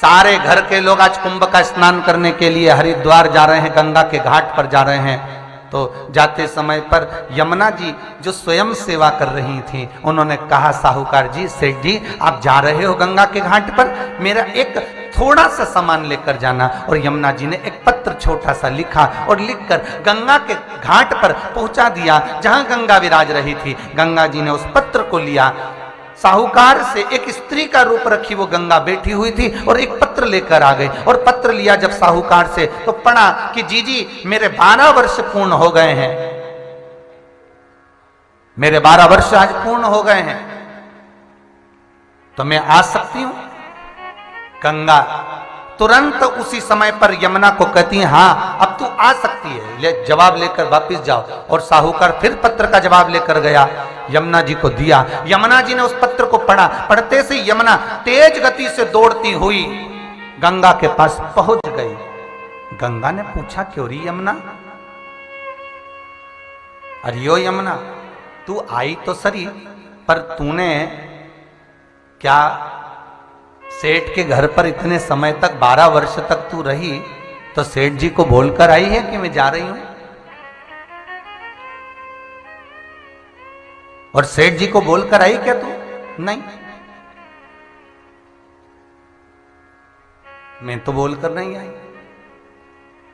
Speaker 1: सारे घर के लोग आज कुंभ का स्नान करने के लिए हरिद्वार जा रहे हैं, गंगा के घाट पर जा रहे हैं। तो जाते समय पर यमुना जी जो स्वयं सेवा कर रही थी, उन्होंने कहा साहूकार जी, सेठ जी आप जा रहे हो गंगा के घाट पर, मेरा एक थोड़ा सा सामान लेकर जाना। और यमुना जी ने एक पत्र छोटा सा लिखा और लिखकर गंगा के घाट पर पहुंचा दिया जहां गंगा विराज रही थी। गंगा जी ने उस पत्र को लिया, साहूकार से एक स्त्री का रूप रखी वो गंगा बैठी हुई थी और एक पत्र लेकर आ गए। और पत्र लिया जब साहूकार से तो पढ़ा कि जी मेरे 12 वर्ष पूर्ण हो गए हैं, मेरे 12 वर्ष आज पूर्ण हो गए हैं, तो मैं आ सकती हूं। गंगा तुरंत उसी समय पर यमुना को कहती है हाँ अब तू आ सकती है, ले जवाब लेकर वापस जाओ। और साहूकार फिर पत्र का जवाब लेकर गया, यमुना जी को दिया। यमुना जी ने उस पत्र को पढ़ा। पढ़ते से यमुना तेज गति से दौड़ती हुई गंगा के पास पहुंच गई। गंगा ने पूछा, क्यों री यमुना? अरियो यमुना, तू आई तो सरी, पर तूने क्या सेठ के घर पर इतने समय तक 12 वर्ष तक तू रही, तो सेठ जी को बोलकर आई है कि मैं जा रही हूं? और सेठ जी को बोलकर आई क्या तू? नहीं, मैं तो बोलकर नहीं आई।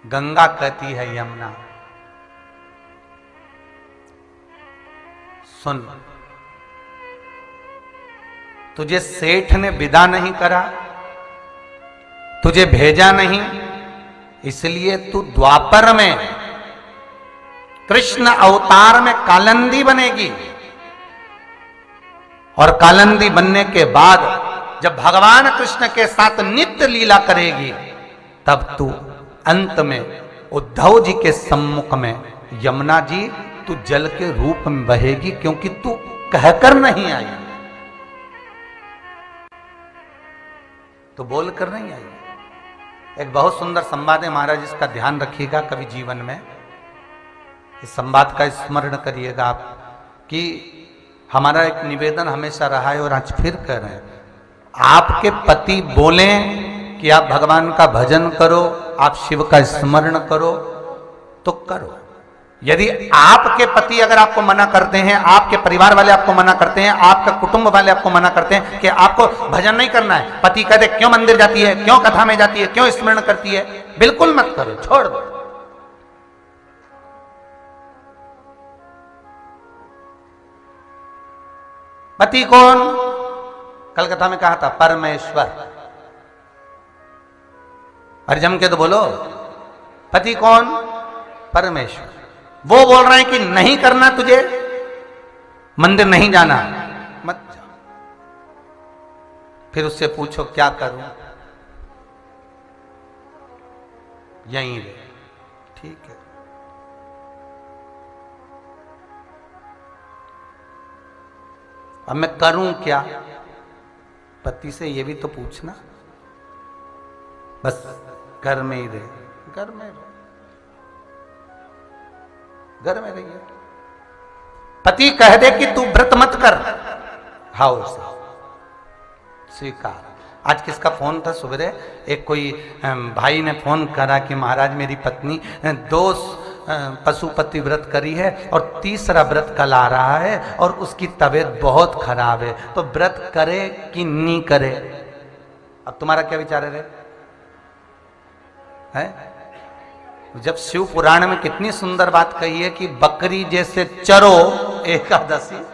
Speaker 1: गंगा कहती है, यमुना सुन, तुझे सेठ ने विदा नहीं करा, तुझे भेजा नहीं, इसलिए तू द्वापर में कृष्ण अवतार में कालंदी बनेगी। और कालंदी बनने के बाद जब भगवान कृष्ण के साथ नित्य लीला करेगी, तब तू अंत में उद्धव जी के सम्मुख में, यमुना जी तू जल के रूप में बहेगी, क्योंकि तू कहकर नहीं आई, तो बोलकर नहीं आई। एक बहुत सुंदर संवाद है महाराज, इसका ध्यान रखिएगा कभी जीवन में, इस संवाद का स्मरण करिएगा आप, कि हमारा एक निवेदन हमेशा रहा है और आज फिर कह रहे हैं, आपके पति बोलें कि आप भगवान का भजन करो, आप शिव का स्मरण करो, तो करो। यदि आपके पति अगर आपको मना करते हैं, आपके परिवार वाले आपको मना करते हैं, आपका कुटुंब वाले आपको मना करते हैं कि आपको भजन नहीं करना है, पति कहते क्यों मंदिर जाती है, क्यों कथा में जाती है, क्यों स्मरण करती है, बिल्कुल मत करो, छोड़ दो। पति कौन? कल कथा में कहा था परमेश्वर। अरे जम के तो बोलो, पति कौन? परमेश्वर। वो बोल रहे हैं कि नहीं करना, तुझे मंदिर नहीं जाना, मत जा। फिर उससे पूछो क्या करूं? यहीं रहे, ठीक है। अब मैं करूं क्या? पति से ये भी तो पूछना। बस घर में ही रहे, घर में रहे, घर में रहिए। पति कह दे कि तू व्रत मत कर, हाउ स्वीकार। आज किसका फोन था सुबह? एक कोई भाई ने फोन करा कि महाराज मेरी पत्नी 2 पशुपति व्रत करी है और तीसरा व्रत कल आ रहा है और उसकी तबीयत बहुत खराब है, तो व्रत करे कि नहीं करे? अब तुम्हारा क्या विचार है? जब शिव पुराण में कितनी सुंदर बात कही है कि बकरी जैसे चरो एकादशी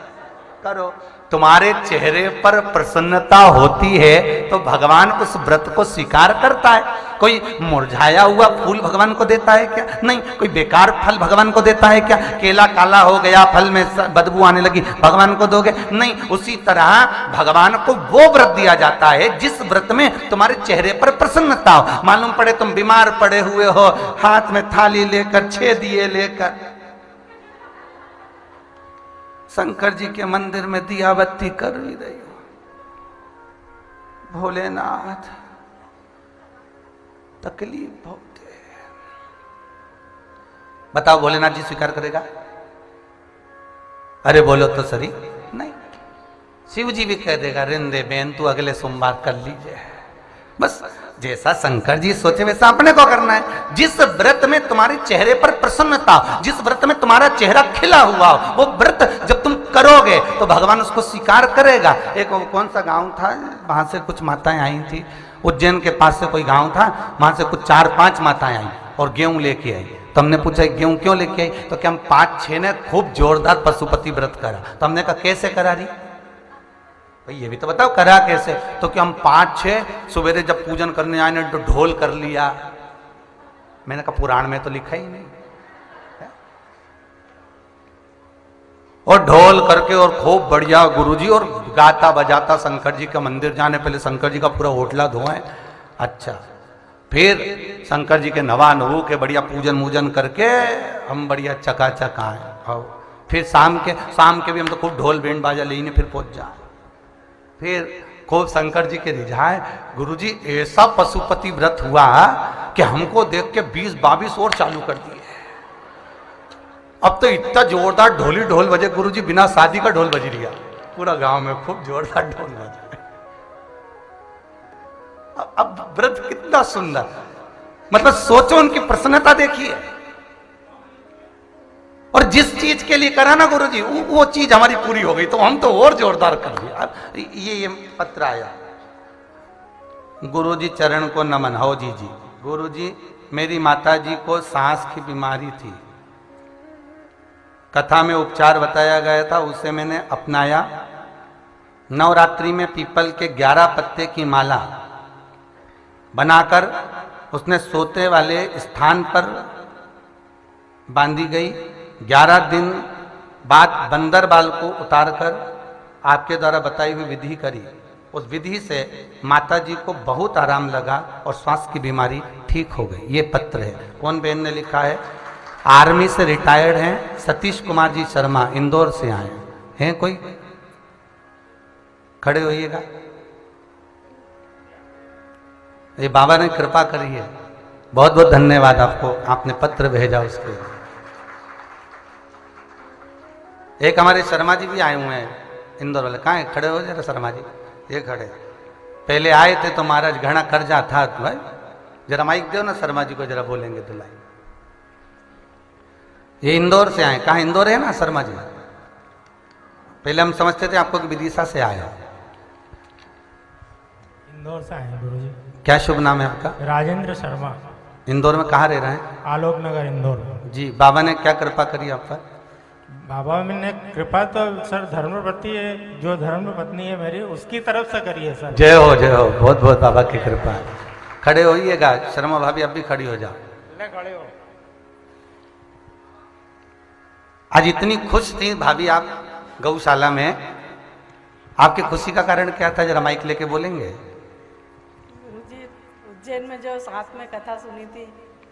Speaker 1: करो। तुम्हारे चेहरे पर प्रसन्नता होती है तो भगवान उस व्रत को स्वीकार करता है। कोई मुरझाया हुआ फूल भगवान को देता है क्या? नहीं। कोई बेकार फल भगवान को देता है क्या? केला काला हो गया, फल में बदबू आने लगी, भगवान को दोगे? नहीं। उसी तरह भगवान को वो व्रत दिया जाता है जिस व्रत में तुम्हारे चेहरे पर प्रसन्नता हो। मालूम पड़े तुम बीमार पड़े हुए हो, हाथ में थाली लेकर 6 दिए लेकर शंकर जी के मंदिर में दिया बत्ती कर भी रही हो, भोलेनाथ तकलीफ बहुत है। बताओ भोलेनाथ जी स्वीकार करेगा? अरे बोलो तो सही। नहीं। शिव जी भी कह देगा रिंदे बेन तू अगले सोमवार कर लीजिए। बस जैसा शंकर जी सोचे वैसा अपने को करना है। जिस व्रत में तुम्हारे चेहरे पर प्रसन्नता, जिस व्रत में तुम्हारा चेहरा खिला हुआ हो, वो व्रत जब तुम करोगे तो भगवान उसको स्वीकार करेगा। एक कौन सा गांव था, वहां से कुछ माताएं आई थी, उज्जैन के पास से कोई गांव था, वहां से कुछ 4-5 माताएं आई और गेहूं लेके आई। तो हमने पूछा गेहूं क्यों लेके आई? तो क्या हम 5-6 ने खूब जोरदार पशुपति व्रत करा। तो हमने कहा कैसे करा रही भाई, ये भी तो बताओ करा कैसे? तो क्या हम 5-6 सवेरे जब पूजन करने आए ना तो ढोल कर लिया। मैंने कहा पुराण में तो लिखा ही नहीं। और ढोल करके और खूब बढ़िया गुरुजी और गाता बजाता शंकर जी का मंदिर जाने पहले शंकर जी का पूरा होटला धोए। अच्छा फिर शंकर जी के नवा नवू के बढ़िया पूजन मूजन करके हम बढ़िया चकाचक आए। और फिर शाम के भी हम तो खूब ढोल बैंड बाजा लेने फिर पहुंच जाए। फिर खूब शंकर जी के रिझाए। गुरुजी ऐसा पशुपति व्रत हुआ कि हमको देख के 20-22 और चालू कर दिए। अब तो इतना जोरदार ढोल बजे गुरुजी, बिना शादी का ढोल बज लिया पूरा गांव में, खूब जोरदार ढोल बजे। अब व्रत कितना सुंदर, मतलब सोचो उनकी प्रसन्नता देखिए। और जिस चीज के लिए करा ना गुरुजी, वो चीज हमारी पूरी हो गई, तो हम तो और जोरदार कर दिया। अब ये पत्र आया, गुरुजी चरण को नमन। हो जी। गुरुजी, मेरी माता जी को सांस की बीमारी थी, कथा में उपचार बताया गया था, उसे मैंने अपनाया। नवरात्रि में पीपल के 11 पत्ते की माला बनाकर उसने सोते वाले स्थान पर बांधी गई। 11 दिन बाद बंदर बाल को उतारकर आपके द्वारा बताई हुई विधि करी। उस विधि से माता जी को बहुत आराम लगा और श्वास की बीमारी ठीक हो गई। ये पत्र है, कौन बहन ने लिखा है? आर्मी से रिटायर्ड हैं सतीश कुमार जी शर्मा, इंदौर से आए हैं। कोई खड़े होइएगा। ये बाबा ने कृपा करी है, बहुत बहुत धन्यवाद आपको, आपने पत्र भेजा उसके लिए। एक हमारे शर्मा जी भी आए हुए हैं इंदौर वाले। कहाँ है? खड़े हो जरा शर्मा जी, ये खड़े। पहले आए थे तो महाराज घना कर्जा था भाई, जरा माइक दो ना शर्मा जी को, जरा बोलेंगे तो लाई। ये इंदौर से आए। कहाँ इंदौर है ना शर्मा जी? पहले हम समझते थे आपको कि विदिशा से आया।
Speaker 3: इंदौर से आए गुरुजी।
Speaker 1: क्या शुभ नाम है आपका?
Speaker 3: राजेंद्र शर्मा।
Speaker 1: इंदौर में कहाँ रह रहे हैं?
Speaker 3: आलोक नगर इंदौर।
Speaker 1: जी, बाबा ने क्या कृपा करी आप पर?
Speaker 3: बाबा ने कृपा तो सर धर्मपत्नी है, जो धर्म पत्नी है मेरी, उसकी तरफ से करी है सर।
Speaker 1: जय हो जय हो, बहुत बहुत बाबा की कृपा है। खड़े होइएगा शर्मा भाभी, अब भी खड़ी हो जाओ।
Speaker 3: खड़े हो।
Speaker 1: आज इतनी खुश थी भाभी आप गौशाला में, आपकी खुशी का कारण क्या था? जरा माइक लेके बोलेंगे।
Speaker 4: गुरुजी, उज्जैन में जो साथ में कथा सुनी थी,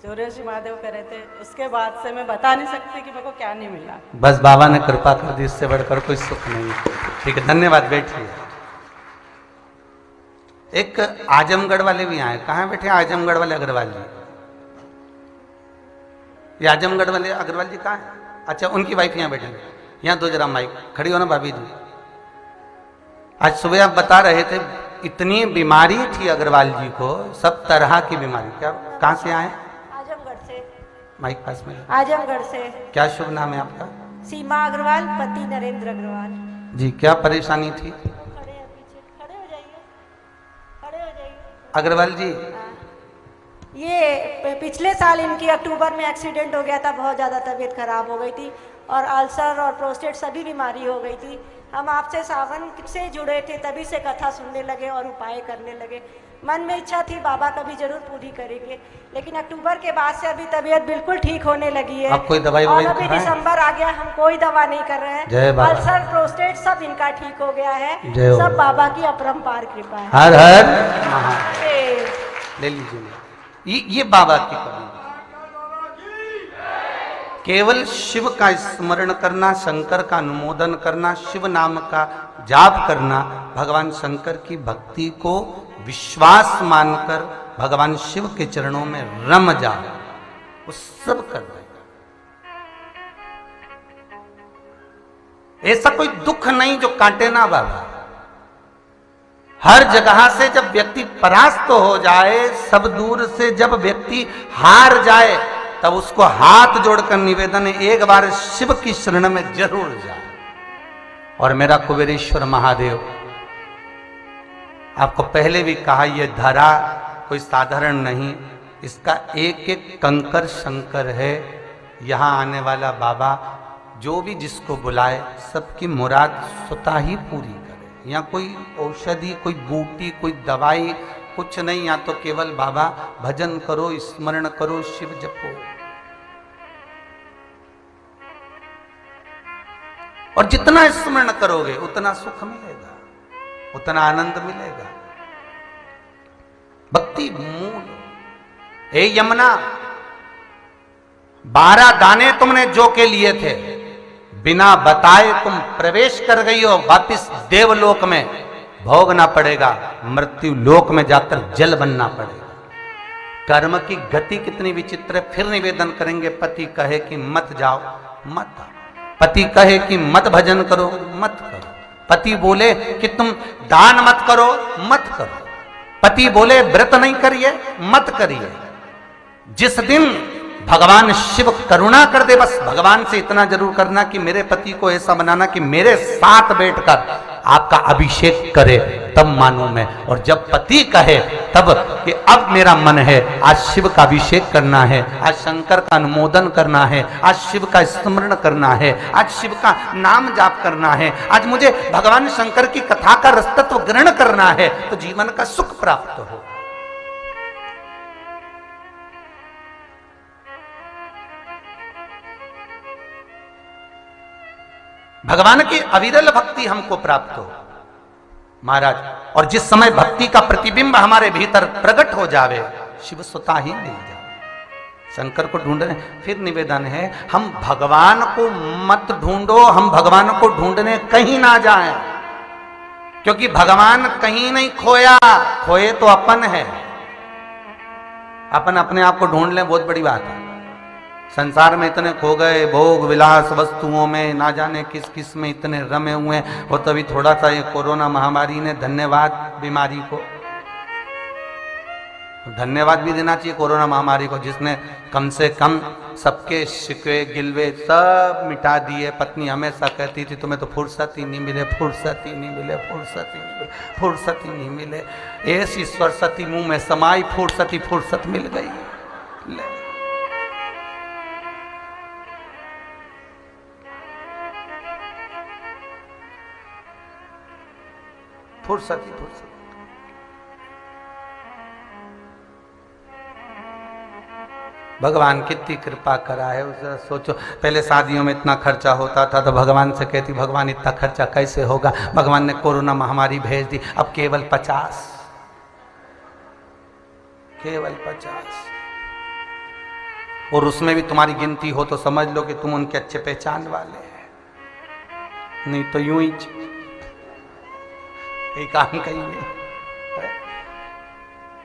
Speaker 4: जोरेश्वर महादेव करे थे, उसके बाद से मैं बता नहीं सकती कि मेरे को क्या नहीं मिला।
Speaker 1: बस बाबा ने कृपा कर दी, इससे बढ़कर कोई सुख नहीं है। ठीक है, धन्यवाद, बैठिए। एक आजमगढ़ वाले भी आए। कहाँ बैठे? आजमगढ़ वाले अग्रवाल जी। ये आजमगढ़ वाले अग्रवाल जी कहाँ है? अच्छा, उनकी वाइफ यहाँ बैठे। यहाँ दो जरा माइक, खड़ी हो ना भाभी जी। आज सुबह आप बता रहे थे इतनी बीमारी थी अग्रवाल जी को, सब तरह की बीमारी। क्या, कहाँ से आए?
Speaker 4: आजमगढ़ से।
Speaker 1: माइक पास में।
Speaker 4: आजमगढ़ से।
Speaker 1: क्या शुभ नाम है आपका?
Speaker 4: सीमा अग्रवाल, पति नरेंद्र अग्रवाल।
Speaker 1: जी, क्या परेशानी थी?
Speaker 4: खड़े हैं पीछे, खड़े हो जाइए, खड़े हो जाइए।
Speaker 1: अग्रवाल जी,
Speaker 4: ये पिछले साल इनकी अक्टूबर में एक्सीडेंट हो गया था, बहुत ज़्यादा तबीयत खराब हो गई थी और अल्सर और प्रोस्टेट सभी बीमारी हो गई थी। हम आपसे सावन से जुड़े थे, तभी से कथा सुनने लगे और उपाय करने लगे। मन में इच्छा थी बाबा कभी जरूर पूरी करेंगे, लेकिन अक्टूबर के बाद से अभी तबीयत बिल्कुल ठीक होने लगी है।
Speaker 1: आप कोई दवाई
Speaker 4: और
Speaker 1: ववाई
Speaker 4: अभी
Speaker 1: खाएं?
Speaker 4: दिसंबर आ गया, हम कोई दवा नहीं कर रहे
Speaker 1: जय
Speaker 4: हैं।
Speaker 1: बाबा।
Speaker 4: अल्सर प्रोस्टेट सब इनका ठीक हो गया
Speaker 1: जय
Speaker 4: है,
Speaker 1: हो।
Speaker 4: सब बाबा की अपरंपार कृपा है।
Speaker 1: हर हर महादेव।
Speaker 4: ए,
Speaker 1: ले लीजिए। ये बाबा की करुणा। केवल शिव का स्मरण करना, शंकर का अनुमोदन करना, शिव नाम का जाप करना, भगवान शंकर की भक्ति को विश्वास मानकर भगवान शिव के चरणों में रम जाओ, वो सब कर देगा। ऐसा कोई दुख नहीं जो काटे ना बाबा। हर जगह से जब व्यक्ति परास्त हो जाए, सब दूर से जब व्यक्ति हार जाए, तब उसको हाथ जोड़कर निवेदन है, एक बार शिव की शरण में जरूर जाए। और मेरा कुबेरेश्वर महादेव, आपको पहले भी कहा, यह धरा कोई साधारण नहीं, इसका एक एक कंकर शंकर है। यहां आने वाला बाबा जो भी जिसको बुलाए, सबकी मुराद स्वतः ही पूरी करे। यहाँ कोई औषधि, कोई बूटी, कोई दवाई कुछ नहीं। यहाँ तो केवल बाबा भजन करो, स्मरण करो, शिव जपो। और जितना स्मरण करोगे उतना सुख मिलेगा, उतना आनंद मिलेगा। भक्ति मूल। ए यमुना, 12 दाने तुमने जो के लिए थे, बिना बताए तुम प्रवेश कर गई हो, वापिस देवलोक में भोगना पड़ेगा, मृत्यु लोक में जाकर जल बनना पड़ेगा। कर्म की गति कितनी विचित्र है। फिर निवेदन करेंगे, पति कहे कि मत जाओ, मत आओ। पति कहे कि मत भजन करो, मत करो। पति बोले कि तुम दान मत करो, मत करो। पति बोले व्रत नहीं करिए, मत करिए। जिस दिन भगवान शिव करुणा कर दे, बस भगवान से इतना जरूर करना कि मेरे पति को ऐसा बनाना कि मेरे साथ बैठकर आपका अभिषेक करे, तब मानूं मैं। और जब पति कहे तब कि अब मेरा मन है आज शिव का अभिषेक करना है, आज शंकर का अनुमोदन करना है, आज शिव का स्मरण करना है, आज शिव का नाम जाप करना है, आज मुझे भगवान शंकर की कथा का रसतत्व ग्रहण करना है, तो जीवन का सुख प्राप्त हो। भगवान की अविरल भक्ति हमको प्राप्त हो महाराज। और जिस समय भक्ति का प्रतिबिंब हमारे भीतर प्रकट हो जावे, शिव स्वतः ही मिल जाए। शंकर को ढूंढ रहे, फिर निवेदन है हम भगवान को मत ढूंढो, हम भगवान को ढूंढने कहीं ना जाएं, क्योंकि भगवान कहीं नहीं खोया, खोए तो अपन है। अपन अपने आप को ढूंढ लें, बहुत बड़ी बात है। संसार में इतने खो गए, भोग विलास वस्तुओं में, ना जाने किस किस में इतने रमे हुए हैं। और तभी थोड़ा सा ये कोरोना महामारी ने, धन्यवाद बीमारी को, धन्यवाद भी देना चाहिए कोरोना महामारी को, जिसने कम से कम सबके शिकवे गिलवे सब मिटा दिए। पत्नी हमेशा कहती थी तुम्हें तो फुर्सत ही नहीं मिले, फुर्सत ही नहीं मिले, फुर्सत ही नहीं मिले, फुर्सत ही नहीं मिले। ऐसी सरस्वती मुंह में समाई, फुर्सत ही फुर्सत मिल गई। ले फुर्सत ही फुर्सत। भगवान कितनी कृपा करा है, उसे सोचो। पहले शादियों में इतना खर्चा होता था तो भगवान से कहती भगवान इतना खर्चा कैसे होगा। भगवान ने कोरोना महामारी भेज दी, अब केवल 50, केवल 50। और उसमें भी तुम्हारी गिनती हो तो समझ लो कि तुम उनके अच्छे पहचान वाले हैं, नहीं तो यूं ही काम कहीं।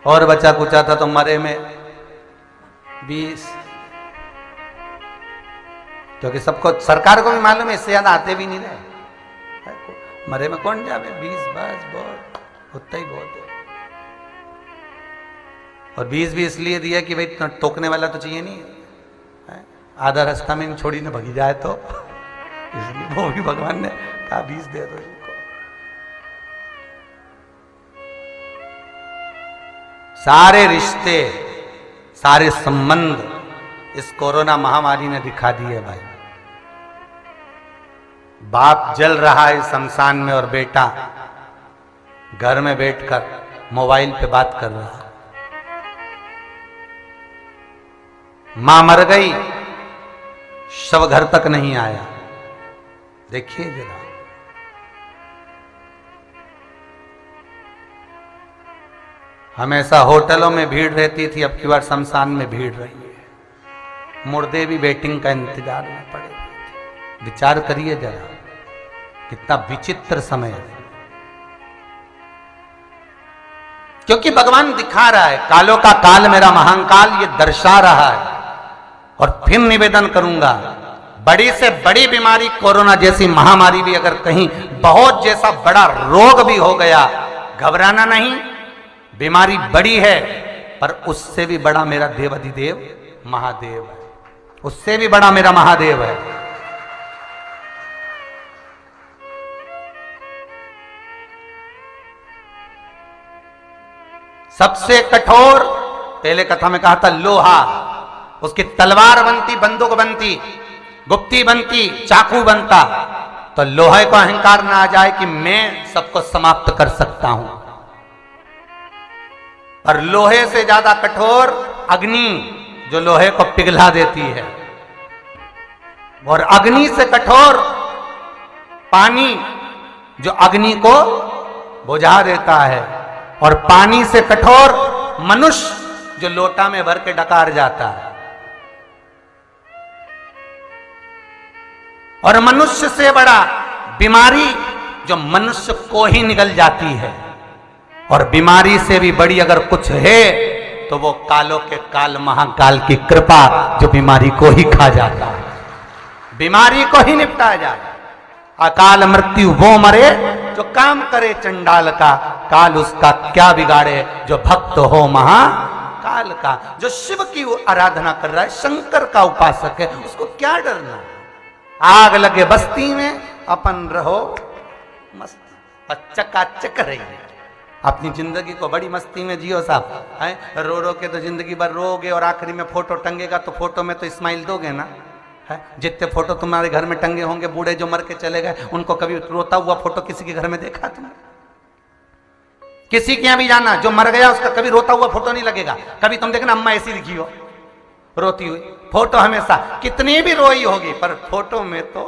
Speaker 1: और बचा कुचा था तो मरे में 20, क्योंकि सबको, सरकार को भी मालूम है इससे ज्यादा आते भी नहीं रहे। मरे में कौन जावे, 20 बस बहुत, उतना ही बहुत है। और 20 भी इसलिए दिया कि भाई टोकने वाला तो चाहिए नहीं, आधा रास्ता में छोड़ी ने भगी जाए तो, इसलिए वो भी भगवान ने कहा 20 दे दो इनको। सारे रिश्ते, सारे संबंध इस कोरोना महामारी ने दिखा दिए भाई। बाप जल रहा है शमशान में और बेटा घर में बैठकर मोबाइल पे बात कर रहा। मां मर गई, शव घर तक नहीं आया। देखिए जरा, हमेशा होटलों में भीड़ रहती थी, अब की बार शमशान में भीड़ रही है। मुर्दे भी वेटिंग का इंतजार में पड़े हुए थे। विचार करिए जरा, कितना विचित्र समय है। क्योंकि भगवान दिखा रहा है, कालों का काल मेरा महाकाल ये दर्शा रहा है। और फिर निवेदन करूंगा, बड़ी से बड़ी बीमारी कोरोना जैसी महामारी भी अगर कहीं बहुत जैसा बड़ा रोग भी हो गया, घबराना नहीं। बीमारी बड़ी है, पर उससे भी बड़ा मेरा देवाधिदेव महादेव है, उससे भी बड़ा मेरा महादेव है। सबसे कठोर, पहले कथा में कहा था लोहा, उसकी तलवार बनती, बंदूक बनती, गुप्ती बनती, चाकू बनता, तो लोहे को अहंकार ना आ जाए कि मैं सबको समाप्त कर सकता हूं। और लोहे से ज्यादा कठोर अग्नि, जो लोहे को पिघला देती है। और अग्नि से कठोर पानी, जो अग्नि को बुझा देता है। और पानी से कठोर मनुष्य, जो लोटा में भर के डकार जाता है। और मनुष्य से बड़ा बीमारी जो मनुष्य को ही निगल जाती है। और बीमारी से भी बड़ी अगर कुछ है तो वो कालों के काल महाकाल की कृपा जो बीमारी को ही खा जाता है, बीमारी को ही निपटा जाए। अकाल मृत्यु वो मरे जो काम करे चंडाल का, काल उसका क्या बिगाड़े जो भक्त हो महाकाल का। जो शिव की आराधना कर रहा है, शंकर का उपासक है, उसको क्या डरना। आग लगे बस्ती में अपन रहो मस्त, चकाचक रही है। अपनी जिंदगी को बड़ी मस्ती में जियो साहब। है रो रो के तो जिंदगी भर रोगे और आखिरी में फोटो टंगेगा तो फोटो में तो स्माइल दोगे ना। है जितने फोटो तुम्हारे घर में टंगे होंगे, बूढ़े जो मर के चले गए, उनको कभी रोता हुआ फोटो किसी के घर में देखा तुमने? किसी के यहां भी जाना, जो मर गया उसका कभी रोता हुआ फोटो नहीं लगेगा। कभी तुम देखना अम्मा ऐसी दिखी हो रोती हुई, फोटो हमेशा कितनी भी रोई होगी पर फोटो में तो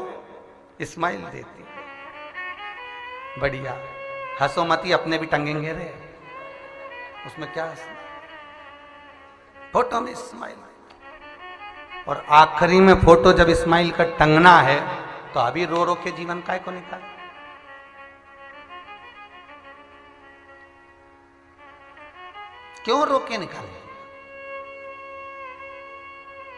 Speaker 1: स्माइल देती। बढ़िया, हंसो मती, अपने भी टंगेंगे रे, उसमें क्या हंसना, फोटो में स्माइल। और आखिरी में फोटो जब स्माइल का टंगना है तो अभी रो रो के जीवन काय को निकाल। क्यों रो के निकाले?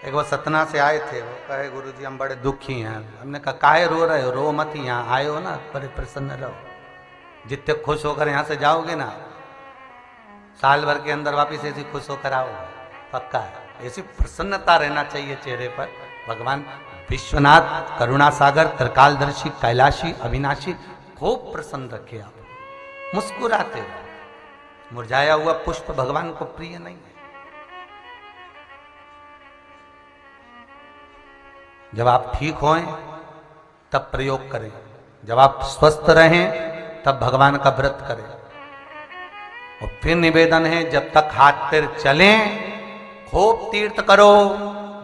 Speaker 1: एक बार सतना से आए थे, वो कहे गुरुजी हम बड़े दुखी हैं। हमने कहा काहे रो रहे हो? रो मत, यहाँ आए हो ना, बड़े प्रसन्न रहो। जितने खुश होकर यहाँ से जाओगे ना, साल भर के अंदर वापिस ऐसी खुश होकर आओगे, पक्का है। ऐसी प्रसन्नता रहना चाहिए चेहरे पर। भगवान विश्वनाथ करुणा सागर त्रिकालदर्शी कैलाशी अविनाशी खूब प्रसन्न रखे आप, मुस्कुराते हो। मुरझाया हुआ पुष्प भगवान को प्रिय नहीं है। जब आप ठीक होएं तब प्रयोग करें, जब आप स्वस्थ रहें तब भगवान का व्रत करें। और फिर निवेदन है, जब तक हाथ पैर चलें खूब तीर्थ करो,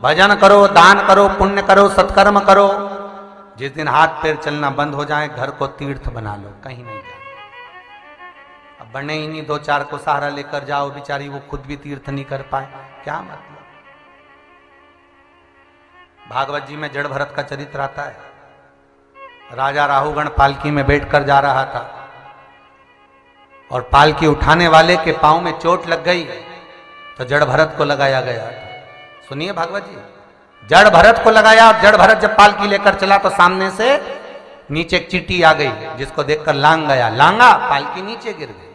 Speaker 1: भजन करो, दान करो, पुण्य करो, सत्कर्म करो। जिस दिन हाथ पैर चलना बंद हो जाए, घर को तीर्थ बना लो, कहीं नहीं जाओ। अब बने ही नहीं, दो चार को सहारा लेकर जाओ, बेचारी वो खुद भी तीर्थ नहीं कर पाए, क्या मतलब। भागवत जी में जड़ भरत का चरित्र आता है। राजा राहुगण पालकी में बैठकर जा रहा था और पालकी उठाने वाले के पांव में चोट लग गई तो जड़ भरत को लगाया गया। सुनिए भागवत जी, जड़ भरत को लगाया और जड़ भरत जब पालकी लेकर चला तो सामने से नीचे एक चींटी आ गई, जिसको देखकर लांग गया, लांगा, पालकी नीचे गिर गई।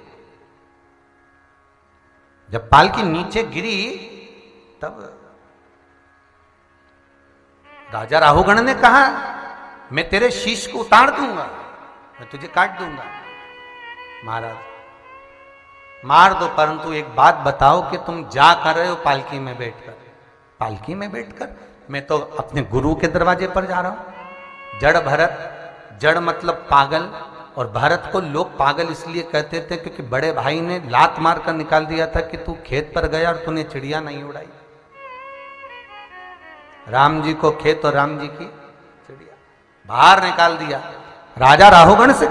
Speaker 1: जब पालकी नीचे गिरी तब राजा राहुगण ने कहा मैं तेरे शीश को उतार दूंगा, मैं तुझे काट दूंगा। महाराज मार दो, परंतु एक बात बताओ कि तुम जा कर रहे हो पालकी में बैठकर? पालकी में बैठकर? मैं तो अपने गुरु के दरवाजे पर जा रहा हूं। जड़ भरत, जड़ मतलब पागल, और भरत को लोग पागल इसलिए कहते थे क्योंकि बड़े भाई ने लात मार कर निकाल दिया था कि तू खेत पर गया और तूने चिड़िया नहीं उड़ाई। राम जी को खेत और राम जी की चिड़िया, बाहर निकाल दिया। राजा राहुगण से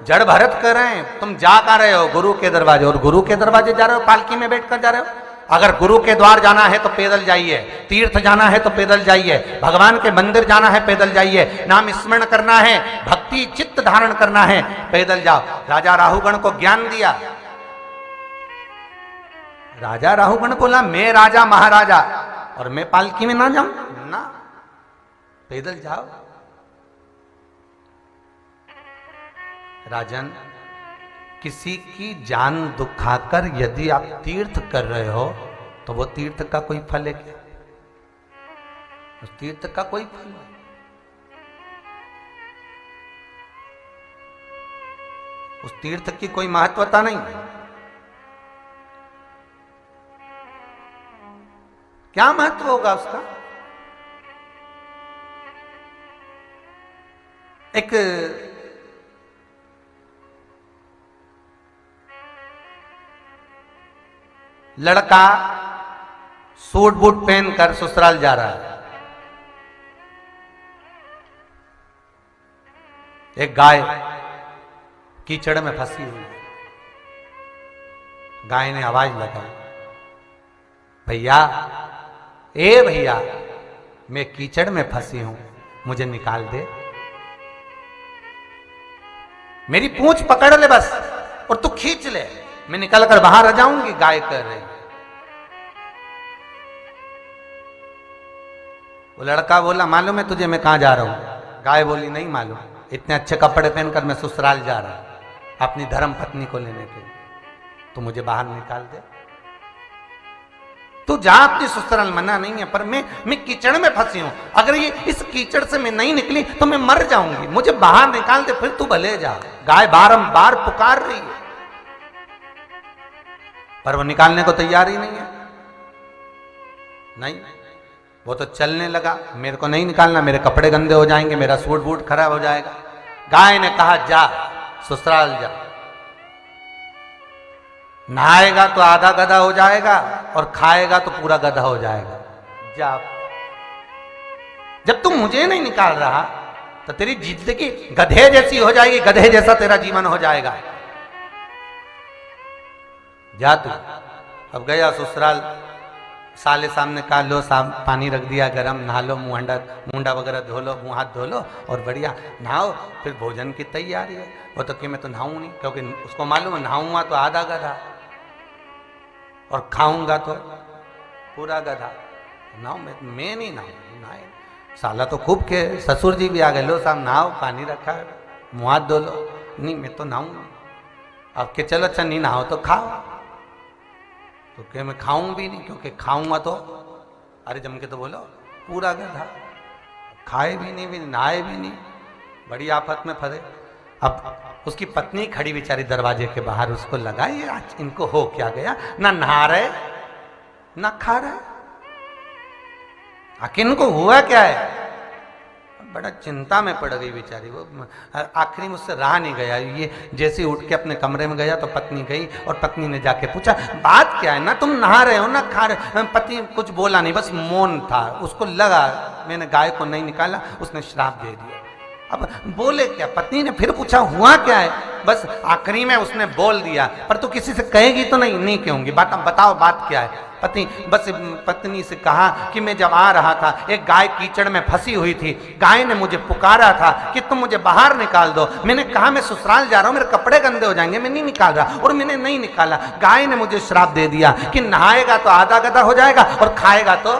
Speaker 1: जड़ भरत कह रहे हैं तुम जा कर रहे हो गुरु के दरवाजे, और गुरु के दरवाजे जा रहे हो, पालकी में बैठकर जा रहे हो। अगर गुरु के द्वार जाना है तो पैदल जाइए, तीर्थ जाना है तो पैदल जाइए, भगवान के मंदिर जाना है पैदल जाइए, नाम स्मरण करना है, भक्ति चित्त धारण करना है, पैदल जाओ। राजा राहुगण को ज्ञान दिया। राजा राहुगण बोला मैं राजा महाराजा और मैं पालकी में ना जाऊं ना, पैदल जाओ। राजन, किसी की जान दुखाकर यदि आप तीर्थ कर रहे हो तो वो तीर्थ का कोई फल है क्या? उस तीर्थ का कोई फल नहीं। उस तीर्थ की कोई महत्वता नहीं। क्या महत्व होगा उसका? एक लड़का सूट बूट पहनकर ससुराल जा रहा है। एक गाय कीचड़ में फंसी हुई है। गाय ने आवाज लगाई, भैया, ए भैया, मैं कीचड़ में फंसी हूं, मुझे निकाल दे। मेरी पूंछ पकड़ ले बस और तू खींच ले, मैं निकल कर बाहर आ जाऊंगी। गाय कर रही। वो लड़का बोला, मालूम है तुझे मैं कहां जा रहा हूं? गाय बोली, नहीं मालूम। इतने अच्छे कपड़े पहनकर मैं ससुराल जा रहा हूं अपनी धर्म पत्नी को लेने के लिए, तो मुझे बाहर निकाल दे। तू जा अपनी ससुराल, मना नहीं है, पर मैं कीचड़ में फंसी हूं। अगर ये इस कीचड़ से मैं नहीं निकली तो मैं मर जाऊंगी, मुझे बाहर निकाल दे, फिर तू भले जा। गाय बारंबार पुकार रही है, पर वो निकालने को तैयार ही नहीं है। नहीं, वो तो चलने लगा। मेरे को नहीं निकालना, मेरे कपड़े गंदे हो जाएंगे, मेरा सूट बूट खराब हो जाएगा। गाय ने कहा, जा ससुराल जा, नहाएगा तो आधा गधा हो जाएगा और खाएगा तो पूरा गधा हो जाएगा। जा, जब तुम मुझे नहीं निकाल रहा तो तेरी जिंदगी गधे जैसी हो जाएगी, गधे जैसा तेरा जीवन हो जाएगा। जा तू। अब गया ससुराल, साले सामने कहा, लो साहब पानी रख दिया गरम, नहा लो, मुंडा वगैरह धो लो, मुंह हाथ धो लो और बढ़िया नहाओ, फिर भोजन की तैयारी है। वो तो कि मैं तो नहाऊं नहीं, क्योंकि उसको मालूम है नहाऊंगा तो आधा गधा और खाऊंगा तो पूरा गधा। नहाओ, मैं नहीं नहाए। साला तो खूब के ससुर जी भी आ गए, लो साहब नहाओ, पानी रखा है, मुंह हाथ धो लो। नहीं, मैं तो नहाऊंगा। अब के चलो, अच्छा नहीं नहाओ तो खाओ। तो क्या मैं खाऊं भी नहीं, क्योंकि खाऊंगा तो, अरे जम के तो बोलो, पूरा गधा। खाए भी नहीं, भी नहाए भी नहीं, बड़ी आफत में फंसे। अब उसकी पत्नी खड़ी बेचारी दरवाजे के बाहर, उसको लगा ये आज इनको हो क्या गया, ना नहा रहे ना खा रहे, आखिर इनको हुआ क्या है। बड़ा चिंता में पड़ गई बेचारी वो। आखिरी मुझसे रहा नहीं गया, ये जैसे उठ के अपने कमरे में गया तो पत्नी गई और पत्नी ने जाके पूछा, बात क्या है, ना तुम नहा रहे हो ना खा रहे। पति कुछ बोला नहीं, बस मौन था। उसको लगा मैंने गाय को नहीं निकाला, उसने श्राप दे दिया। अब बोले क्या, पत्नी ने फिर पूछा हुआ क्या है, बस आखिरी में उसने बोल दिया, पर तू किसी से कहेगी तो नहीं कहूंगी, बताओ बात क्या है। पत्नी से कहा कि मैं जब आ रहा था एक गाय कीचड़ में फंसी हुई थी, गाय ने मुझे पुकारा था कि तुम मुझे बाहर निकाल दो। मैंने कहा मैं ससुराल जा रहा हूं, मेरे कपड़े गंदे हो जाएंगे, मैं नहीं निकाल रहा, और मैंने नहीं निकाला। गाय ने मुझे श्राप दे दिया कि नहाएगा तो आधा गधा हो जाएगा और खाएगा तो,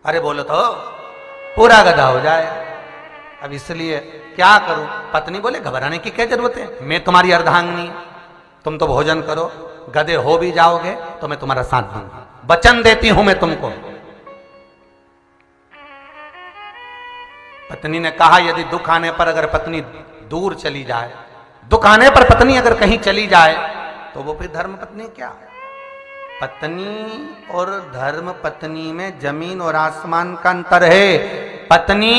Speaker 1: अरे बोलो तो, पूरा गधा हो जाएगा। अब इसलिए क्या करूं। पत्नी बोले, घबराने की क्या जरूरत है, मैं तुम्हारी अर्धांगिनी, तुम तो भोजन करो, गधे हो भी जाओगे तो मैं तुम्हारा साथ दूंगा, वचन देती हूं मैं तुमको। पत्नी ने कहा, यदि दुख आने पर अगर पत्नी दूर चली जाए, दुख आने पर पत्नी अगर कहीं चली जाए तो वो फिर धर्म पत्नी क्या। पत्नी और धर्म पत्नी में जमीन और आसमान का अंतर है। पत्नी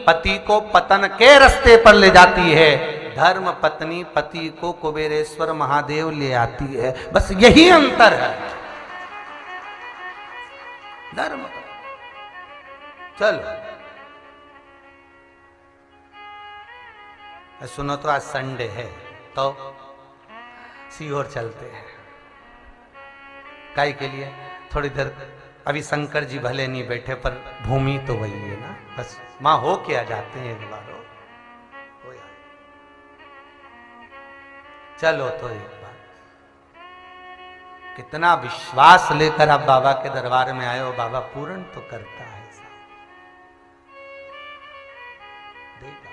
Speaker 1: पति को पतन के रास्ते पर ले जाती है, धर्म पत्नी पति को कुबेरेश्वर महादेव ले आती है, बस यही अंतर है। धर्म चलो सुनो, तो आज संडे है तो सीहोर चलते हैं। काई के लिए थोड़ी देर, अभी शंकर जी भले नहीं बैठे पर भूमि तो वही है ना, बस मां हो के आ जाते हैं एक बार। हो यार, चलो तो एक बार, कितना विश्वास लेकर आप बाबा के दरबार में आए हो, बाबा पूर्ण तो करता है। देखा,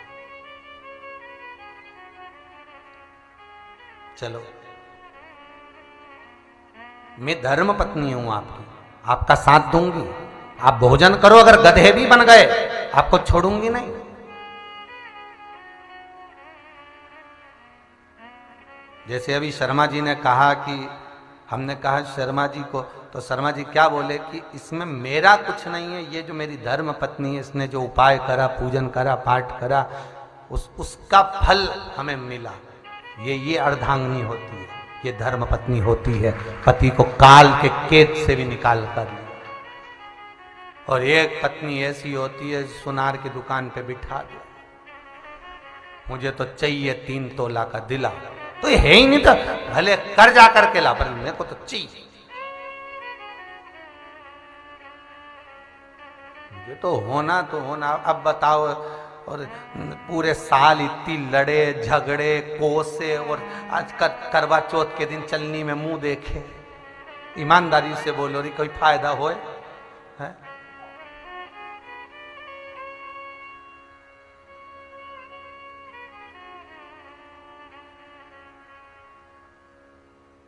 Speaker 1: चलो मैं धर्म पत्नी हूं आपकी, आपका साथ दूंगी, आप भोजन करो, अगर गधे भी बन गए आपको छोड़ूंगी नहीं। जैसे अभी शर्मा जी ने कहा कि हमने कहा शर्मा जी को, तो शर्मा जी क्या बोले कि इसमें मेरा कुछ नहीं है, ये जो मेरी धर्म पत्नी है इसने जो उपाय करा, पूजन करा, पाठ करा, उसका फल हमें मिला। ये अर्धांगिनी होती है, ये धर्म पत्नी होती है, पति को काल के केत से भी निकाल कर लिया। और एक पत्नी ऐसी होती है, सुनार की दुकान पे बिठा दिया, मुझे तो चाहिए 3 तोला का दिला, तो ये है ही नहीं, तो भले कर जा करके ला, पर मेरे को तो चाहिए। ये तो होना तो होना। अब बताओ, और पूरे साल इतनी लड़े झगड़े कोसे, और आज करवा चौथ के दिन चलनी में मुंह देखे। ईमानदारी से बोलो री, कोई फायदा होए है?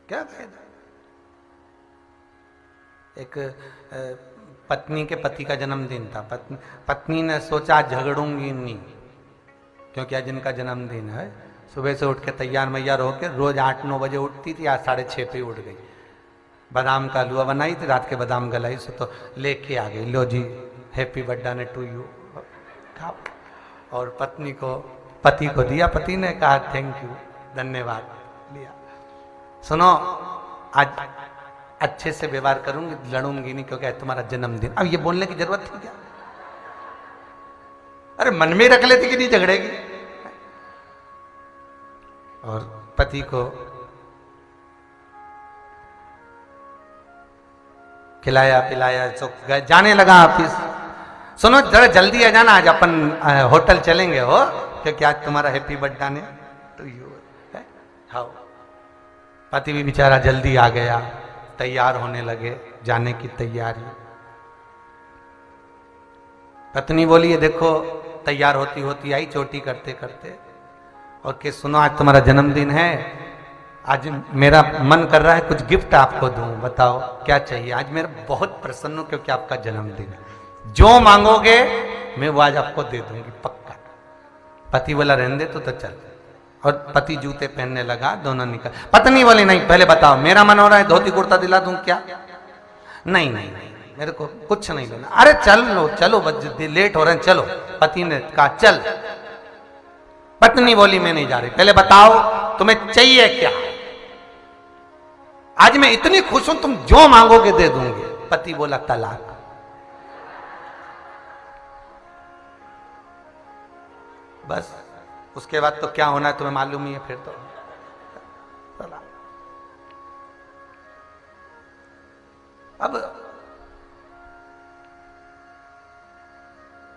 Speaker 1: क्या फायदा? एक पत्नी के पति का जन्मदिन था। पत्नी ने सोचा झगड़ूंगी नहीं, क्योंकि आज इनका जन्मदिन है। सुबह से उठ के तैयार मैयार होकर रोज 8-9 बजे उठती थी, आज 6:30 पे उठ गई। बादाम का हलवा बनाई थी, रात के बादाम गलाई से तो लेके आ गई, लो जी हैप्पी बर्थडे टू यू, खाओ। और पति को दिया। पति ने कहा थैंक यू, धन्यवाद, लिया। सुनो, आज अच्छे से व्यवहार करूंगी, लड़ूंगी नहीं, क्योंकि आज तुम्हारा जन्मदिन। अब ये बोलने की जरूरत थी क्या? अरे मन में रख लेती कि नहीं झगड़ेगी। और पति को खिलाया पिलाया, तो जाने लगा ऑफिस। सुनो जरा जल्दी आ जाना, आज अपन होटल चलेंगे हो, क्योंकि आज तुम्हारा हैप्पी बर्थडे टू यू है। हाँ, पति भी बेचारा जल्दी आ गया, तैयार होने लगे, जाने की तैयारी। पत्नी बोली, ये देखो तैयार होती होती आई, चोटी करते करते, और कि सुनो आज तुम्हारा जन्मदिन है, आज मेरा मन कर रहा है कुछ गिफ्ट आपको दूं, बताओ क्या चाहिए। आज मेरा बहुत प्रसन्न हूं, क्योंकि आपका जन्मदिन है, जो मांगोगे मैं वो आज आपको दे दूंगी, पक्का। पति बोला रहने दे तो चल। और पति जूते पहनने लगा, दोनों निकल। पत्नी बोली नहीं, पहले बताओ, मेरा मन हो रहा है धोती कुर्ता दिला दूं क्या? नहीं नहीं नहीं, मेरे को कुछ नहीं लेना। अरे चलो चलो, लेट हो रहे हैं, चलो। पति ने कहा चल। पत्नी बोली मैं नहीं जा रही, पहले बताओ तुम्हें चाहिए क्या? आज मैं इतनी खुश हूं, तुम जो मांगोगे दे दूंगी। पति बोला तलाक। बस उसके बाद तो क्या होना है तुम्हें मालूम ही है। फिर तो तलाक। अब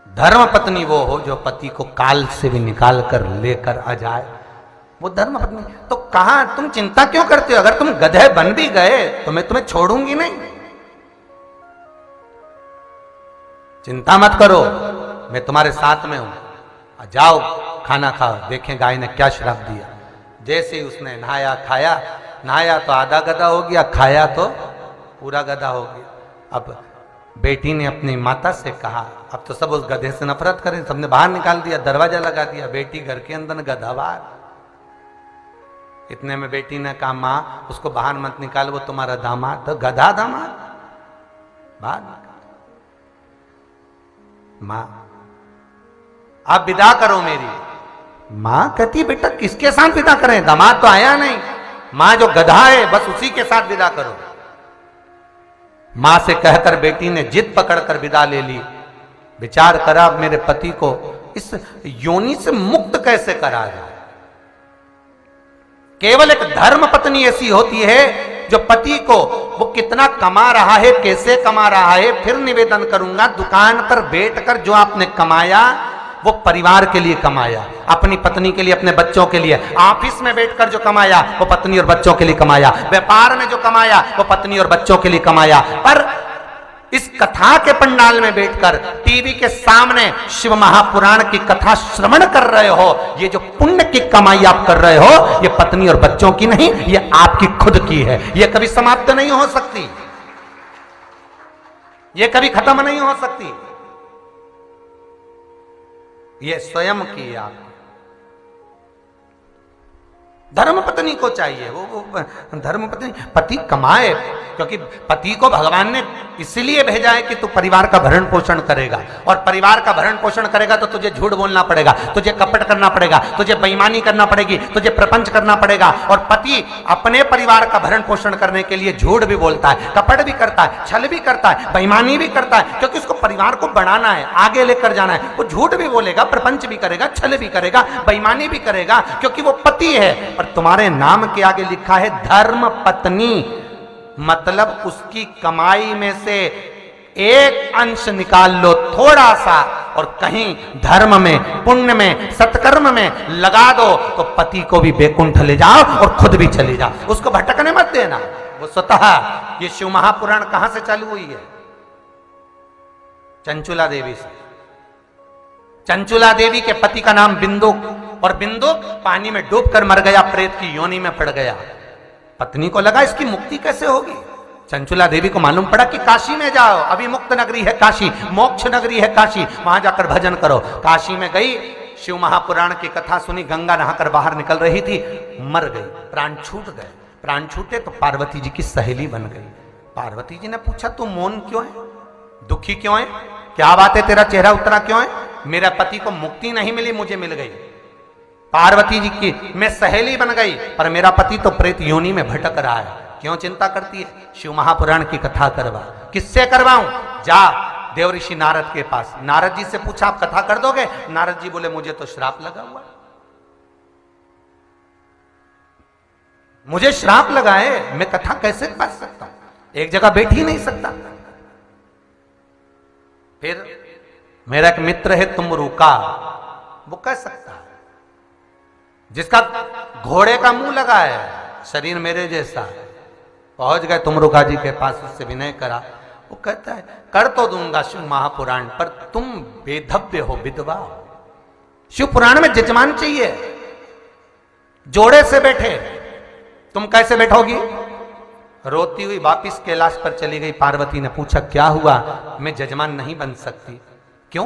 Speaker 1: धर्म पत्नी वो हो जो पति को काल से भी निकाल कर लेकर आ जाए, वो धर्म पत्नी। तो कहा तुम चिंता क्यों करते हो? अगर तुम गधे बन भी गए तो मैं तुम्हें छोड़ूंगी नहीं। चिंता मत करो, मैं तुम्हारे साथ में हूं, जाओ खाना खाओ। देखें गाय ने क्या श्राप दिया। जैसे ही उसने नहाया खाया, नहाया तो आधा गधा हो गया, खाया तो पूरा गधा हो गया। अब बेटी ने अपनी माता से कहा, अब तो सब उस गधे से नफरत करें, सबने बाहर निकाल दिया, दरवाजा लगा दिया। बेटी घर के अंदर, गधा बाहर। इतने में बेटी ने कहा, माँ उसको बाहर मत निकाल, वो तुम्हारा दामाद। तो गधा दामाद बाहर निकाल। माँ आप विदा करो मेरी। माँ कहती बेटा किसके साथ विदा करें, दामाद तो आया नहीं। माँ जो गधा है बस उसी के साथ विदा करो। मां से कहकर बेटी ने जिद पकड़कर विदा ले ली। विचार करा मेरे पति को इस योनि से मुक्त कैसे करा जाए। केवल एक धर्म पत्नी ऐसी होती है जो पति को वो कितना कमा रहा है, कैसे कमा रहा है, फिर निवेदन करूंगा, दुकान पर बैठकर जो आपने कमाया वो परिवार के लिए कमाया, अपनी पत्नी के लिए, अपने बच्चों के लिए। ऑफिस में बैठकर जो कमाया वो पत्नी और बच्चों के लिए कमाया, व्यापार में जो कमाया वो पत्नी और बच्चों के लिए कमाया। पर इस कथा के पंडाल में बैठकर टीवी के सामने शिव महापुराण की कथा श्रवण कर रहे हो, ये जो पुण्य की कमाई आप कर रहे हो, ये पत्नी और बच्चों की नहीं, ये आपकी खुद की है। ये कभी समाप्त नहीं हो सकती, ये कभी खत्म नहीं हो सकती। ये स्वयं की आप धर्म पत्नी को चाहिए। वो धर्म पत्नी, पति कमाए, क्योंकि पति को भगवान ने इसलिए भेजा है कि तू परिवार का भरण पोषण करेगा, और परिवार का भरण पोषण करेगा तो तुझे झूठ बोलना पड़ेगा, तुझे कपट करना पड़ेगा, तुझे बेईमानी करना पड़ेगी, तुझे प्रपंच करना पड़ेगा। और पति अपने परिवार का भरण पोषण करने के लिए झूठ भी बोलता है, कपट भी करता है, छल भी करता है, बेईमानी भी करता है, क्योंकि उसको परिवार को बढ़ाना है, आगे लेकर जाना है। वो झूठ भी बोलेगा, प्रपंच भी करेगा, छल भी करेगा, बेईमानी भी करेगा, क्योंकि वो पति है। तुम्हारे नाम के आगे लिखा है धर्म पत्नी, मतलब उसकी कमाई में से एक अंश निकाल लो थोड़ा सा और कहीं धर्म में, पुण्य में, सत्कर्म में लगा दो तो पति को भी बैकुंठ ले जाओ और खुद भी चले जाओ, उसको भटकने मत देना। वो स्वतः, ये शिव महापुराण कहां से चालू हुई है? चंचुला देवी से। चंचुला देवी के पति का नाम बिंदुक, और बिंदुक पानी में डूबकर मर गया, प्रेत की योनि में पड़ गया। पत्नी को लगा इसकी मुक्ति कैसे होगी। चंचुला देवी को मालूम पड़ा कि काशी में जाओ, अभी मुक्त नगरी है काशी, मोक्ष नगरी है काशी, वहां जाकर भजन करो। काशी में गई, शिव महापुराण की कथा सुनी, गंगा नहाकर बाहर निकल रही थी, मर गई, प्राण छूट गए। प्राण छूटे तो पार्वती जी की सहेली बन गई। पार्वती जी ने पूछा तू मौन क्यों है, दुखी क्यों है, क्या बात है, तेरा चेहरा उतरा क्यों है? मेरा पति को मुक्ति नहीं मिली, मुझे मिल गई। पार्वती जी की मैं सहेली बन गई, पर मेरा पति तो प्रेत योनि में भटक रहा है। क्यों चिंता करती है? शिव महापुराण की कथा करवा। किससे करवाऊं? जा देवऋषि नारद के पास। नारद जी से पूछा आप कथा कर दोगे? नारद जी बोले मुझे तो श्राप लगा हुआ, मुझे श्राप लगा है, मैं कथा कैसे कर सकता हूं, एक जगह बैठ ही नहीं सकता। फिर मेरा एक मित्र है तुमरुका, वो कह सकता है, जिसका घोड़े का मुंह लगा है, शरीर मेरे जैसा। पहुंच गए तुमरुका जी के पास, उससे विनय करा। वो कहता है कर तो दूंगा शिव महापुराण, पर तुम बेधव्य हो, विधवा हो। शिव पुराण में जजमान चाहिए, जोड़े से बैठे, तुम कैसे बैठोगी? रोती हुई वापिस कैलाश पर चली गई। पार्वती ने पूछा क्या हुआ? मैं जजमान नहीं बन सकती। क्यों,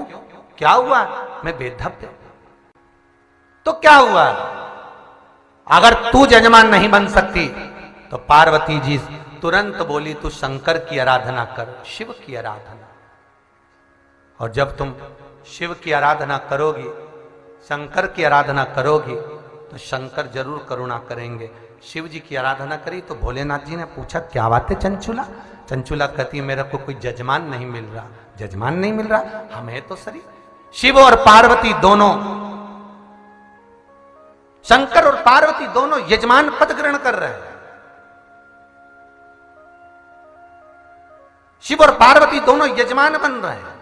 Speaker 1: क्या हुआ? मैं बेधव्य। तो क्या हुआ? अगर तू जजमान नहीं बन सकती तो पार्वती जी तुरंत बोली तू शंकर की आराधना कर, शिव की आराधना। और जब तुम शिव की आराधना करोगी, शंकर की आराधना करोगी, तो शंकर जरूर करुणा करेंगे। शिव जी की आराधना करी तो भोलेनाथ जी ने पूछा क्या बात है चंचुला? चंचुला कहती मेरे को कोई जजमान नहीं मिल रहा। जजमान नहीं मिल रहा? हम है तो सही। शिव और पार्वती दोनों, शंकर और पार्वती दोनों यजमान पद ग्रहण कर रहे हैं। शिव और पार्वती दोनों यजमान बन रहे हैं,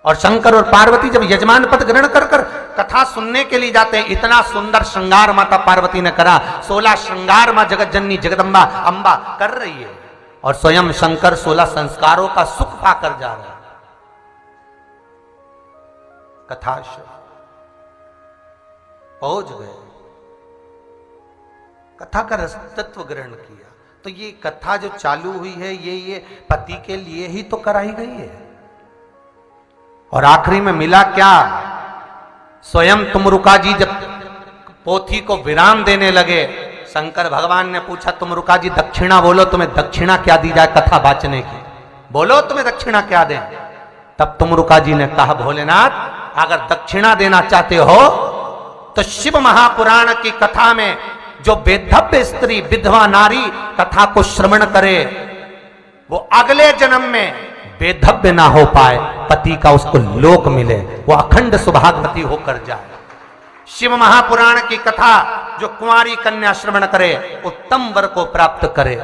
Speaker 1: और शंकर और पार्वती जब यजमान पद ग्रहण कर कर कथा सुनने के लिए जाते हैं। इतना सुंदर श्रृंगार माता पार्वती ने करा, 16 श्रृंगार मां जगत जननी जगदम्बा अंबा कर रही है, और स्वयं शंकर 16 संस्कारों का सुख पाकर जा रहा है। कथा पहुंच गए, कथा का रसतत्व ग्रहण किया। तो ये कथा जो चालू हुई है, ये पति के लिए ही तो कराई गई है। और आखिरी में मिला क्या? स्वयं तुमरुका जी जब पोथी को विराम देने लगे, शंकर भगवान ने पूछा तुमरुका जी दक्षिणा बोलो, तुम्हें दक्षिणा क्या दी जाए कथा बांचने की, बोलो तुम्हें दक्षिणा क्या दें? तब तुमरुका जी ने कहा भोलेनाथ अगर दक्षिणा देना चाहते हो तो शिव महापुराण की कथा में जो बेधव्य स्त्री, विधवा नारी कथा को श्रवण करे, वो अगले जन्म में बेधव्य ना हो पाए, पति का उसको लोक मिले, वो अखंड सौभाग्यवती होकर जाए। शिव महापुराण की कथा जो कुंवारी कन्या श्रवण करे उत्तम वर को प्राप्त करे।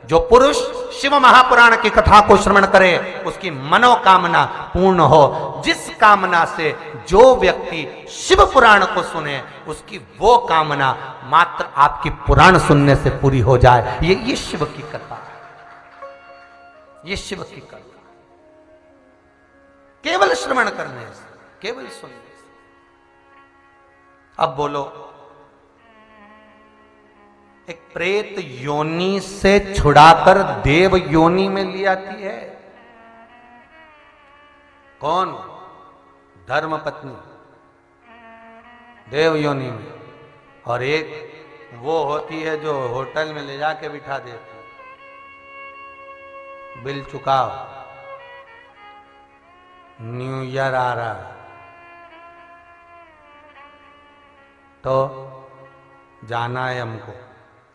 Speaker 1: जो पुरुष शिव महापुराण की कथा को श्रवण करे उसकी मनोकामना पूर्ण हो। जिस कामना से जो व्यक्ति शिव पुराण को सुने उसकी वो कामना मात्र आपकी पुराण सुनने से पूरी हो जाए। ये शिव की कथा, ये शिव की कथा केवल श्रवण करने से, केवल सुनने से। अब बोलो, एक प्रेत योनि से छुड़ाकर देव योनि में ली आती है कौन? धर्म पत्नी देव योनि में, और एक वो होती है जो होटल में ले जाके बिठा देती, बिल चुकाओ, न्यू ईयर आ रहा तो जाना है हमको।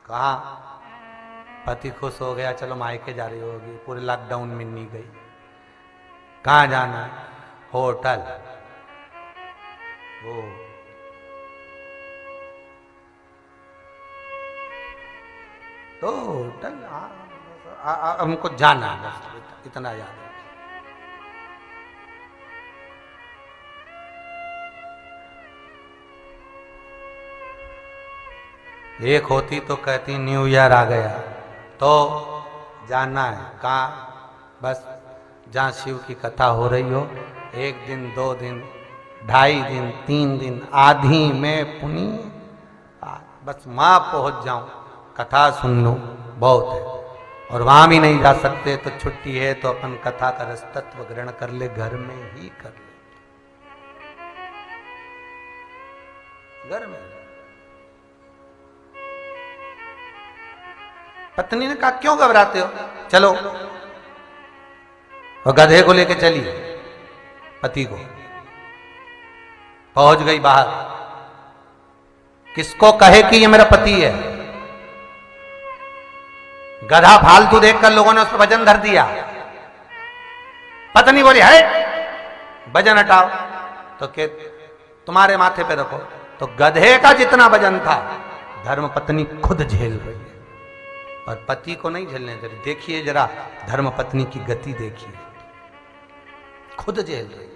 Speaker 1: कहा पति खुश हो गया, चलो मायके जा रही होगी, पूरे लॉकडाउन में नहीं गई। कहाँ जाना? होटल। वो तो होटल हमको जाना, बस इतना याद है। एक होती तो कहती न्यू ईयर आ गया, तो जानना है कहाँ, बस जहाँ शिव की कथा हो रही हो, 1 दिन 2 दिन 2.5 दिन 3 दिन आधी में पुनी, बस वहाँ पहुँच जाऊँ, कथा सुन लूँ, बहुत है। और वहाँ भी नहीं जा सकते तो छुट्टी है तो अपन कथा का रसतत्व ग्रहण कर ले, घर में ही कर ले, घर में। पत्नी ने कहा क्यों घबराते हो, चलो, और गधे को लेके चली पति को। पहुंच गई बाहर, किसको कहे कि ये मेरा पति है। गधा फालतू देखकर लोगों ने उस पर वजन धर दिया। पत्नी बोली है वजन हटाओ, तो के तुम्हारे माथे पे रखो। तो गधे का जितना वजन था धर्म पत्नी खुद झेल रही है, और पति को नहीं झेलने दे रही। देखिए जरा धर्म पत्नी की गति देखिए, खुद झेल रही है।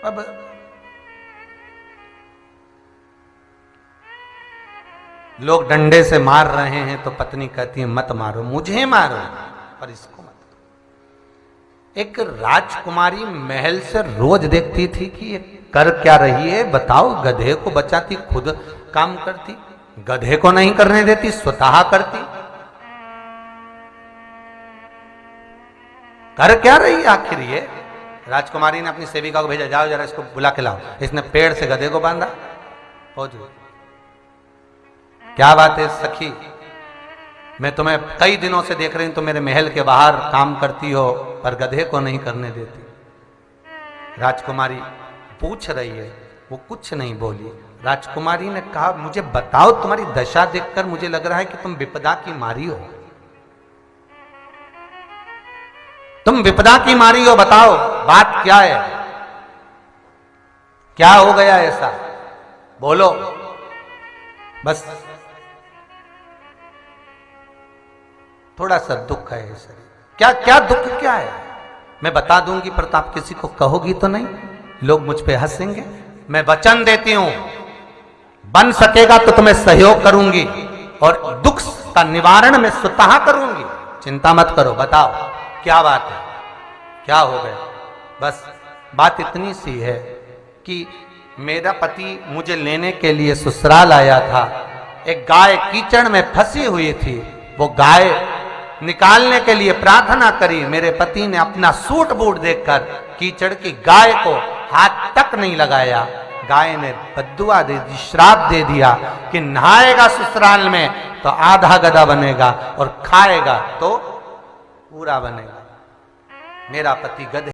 Speaker 1: अब लोग डंडे से मार रहे हैं तो पत्नी कहती है मत मारो, मुझे मारो पर इसको मत। एक राजकुमारी महल से रोज देखती थी कि ये कर क्या रही है, बताओ। गधे को बचाती, खुद काम करती, गधे को नहीं करने देती, स्वतः करती। कर क्या रही है आखिर ये। राजकुमारी ने अपनी सेविका को भेजा, जाओ जरा इसको बुला के लाओ। इसने पेड़ से गधे को बांधा, पहुंच गई। क्या बात है सखी, मैं तुम्हें कई दिनों से देख रही हूं, तो मेरे महल के बाहर काम करती हो पर गधे को नहीं करने देती। राजकुमारी पूछ रही है, वो कुछ नहीं बोली। राजकुमारी ने कहा मुझे बताओ, तुम्हारी दशा देखकर मुझे लग रहा है कि तुम विपदा की मारी हो, तुम विपदा की मारी हो, बताओ बात क्या है, क्या हो गया ऐसा, बोलो। बस थोड़ा सा दुख है शरीर। क्या क्या दुख क्या है, मैं बता दूंगी, पर आप किसी को कहोगी तो नहीं, लोग मुझ पे हंसेंगे। मैं वचन देती हूं, बन सकेगा तो तुम्हें सहयोग करूंगी, और दुख का निवारण मैं स्वतः करूंगी, चिंता मत करो। बताओ क्या बात है, क्या हो गया। बस बात इतनी सी है कि मेरा पति मुझे लेने के लिए ससुराल आया था। एक गाय कीचड़ में फंसी हुई थी, वो गाय निकालने के लिए प्रार्थना करी। मेरे पति ने अपना सूट बूट देखकर कीचड़ की गाय को हाथ तक नहीं लगाया। गाय ने बद्दुआ दे दी, श्राप दे दिया कि नहाएगा ससुराल में तो आधा गधा बनेगा, और खाएगा तो पूरा बनेगा। मेरा पति गधे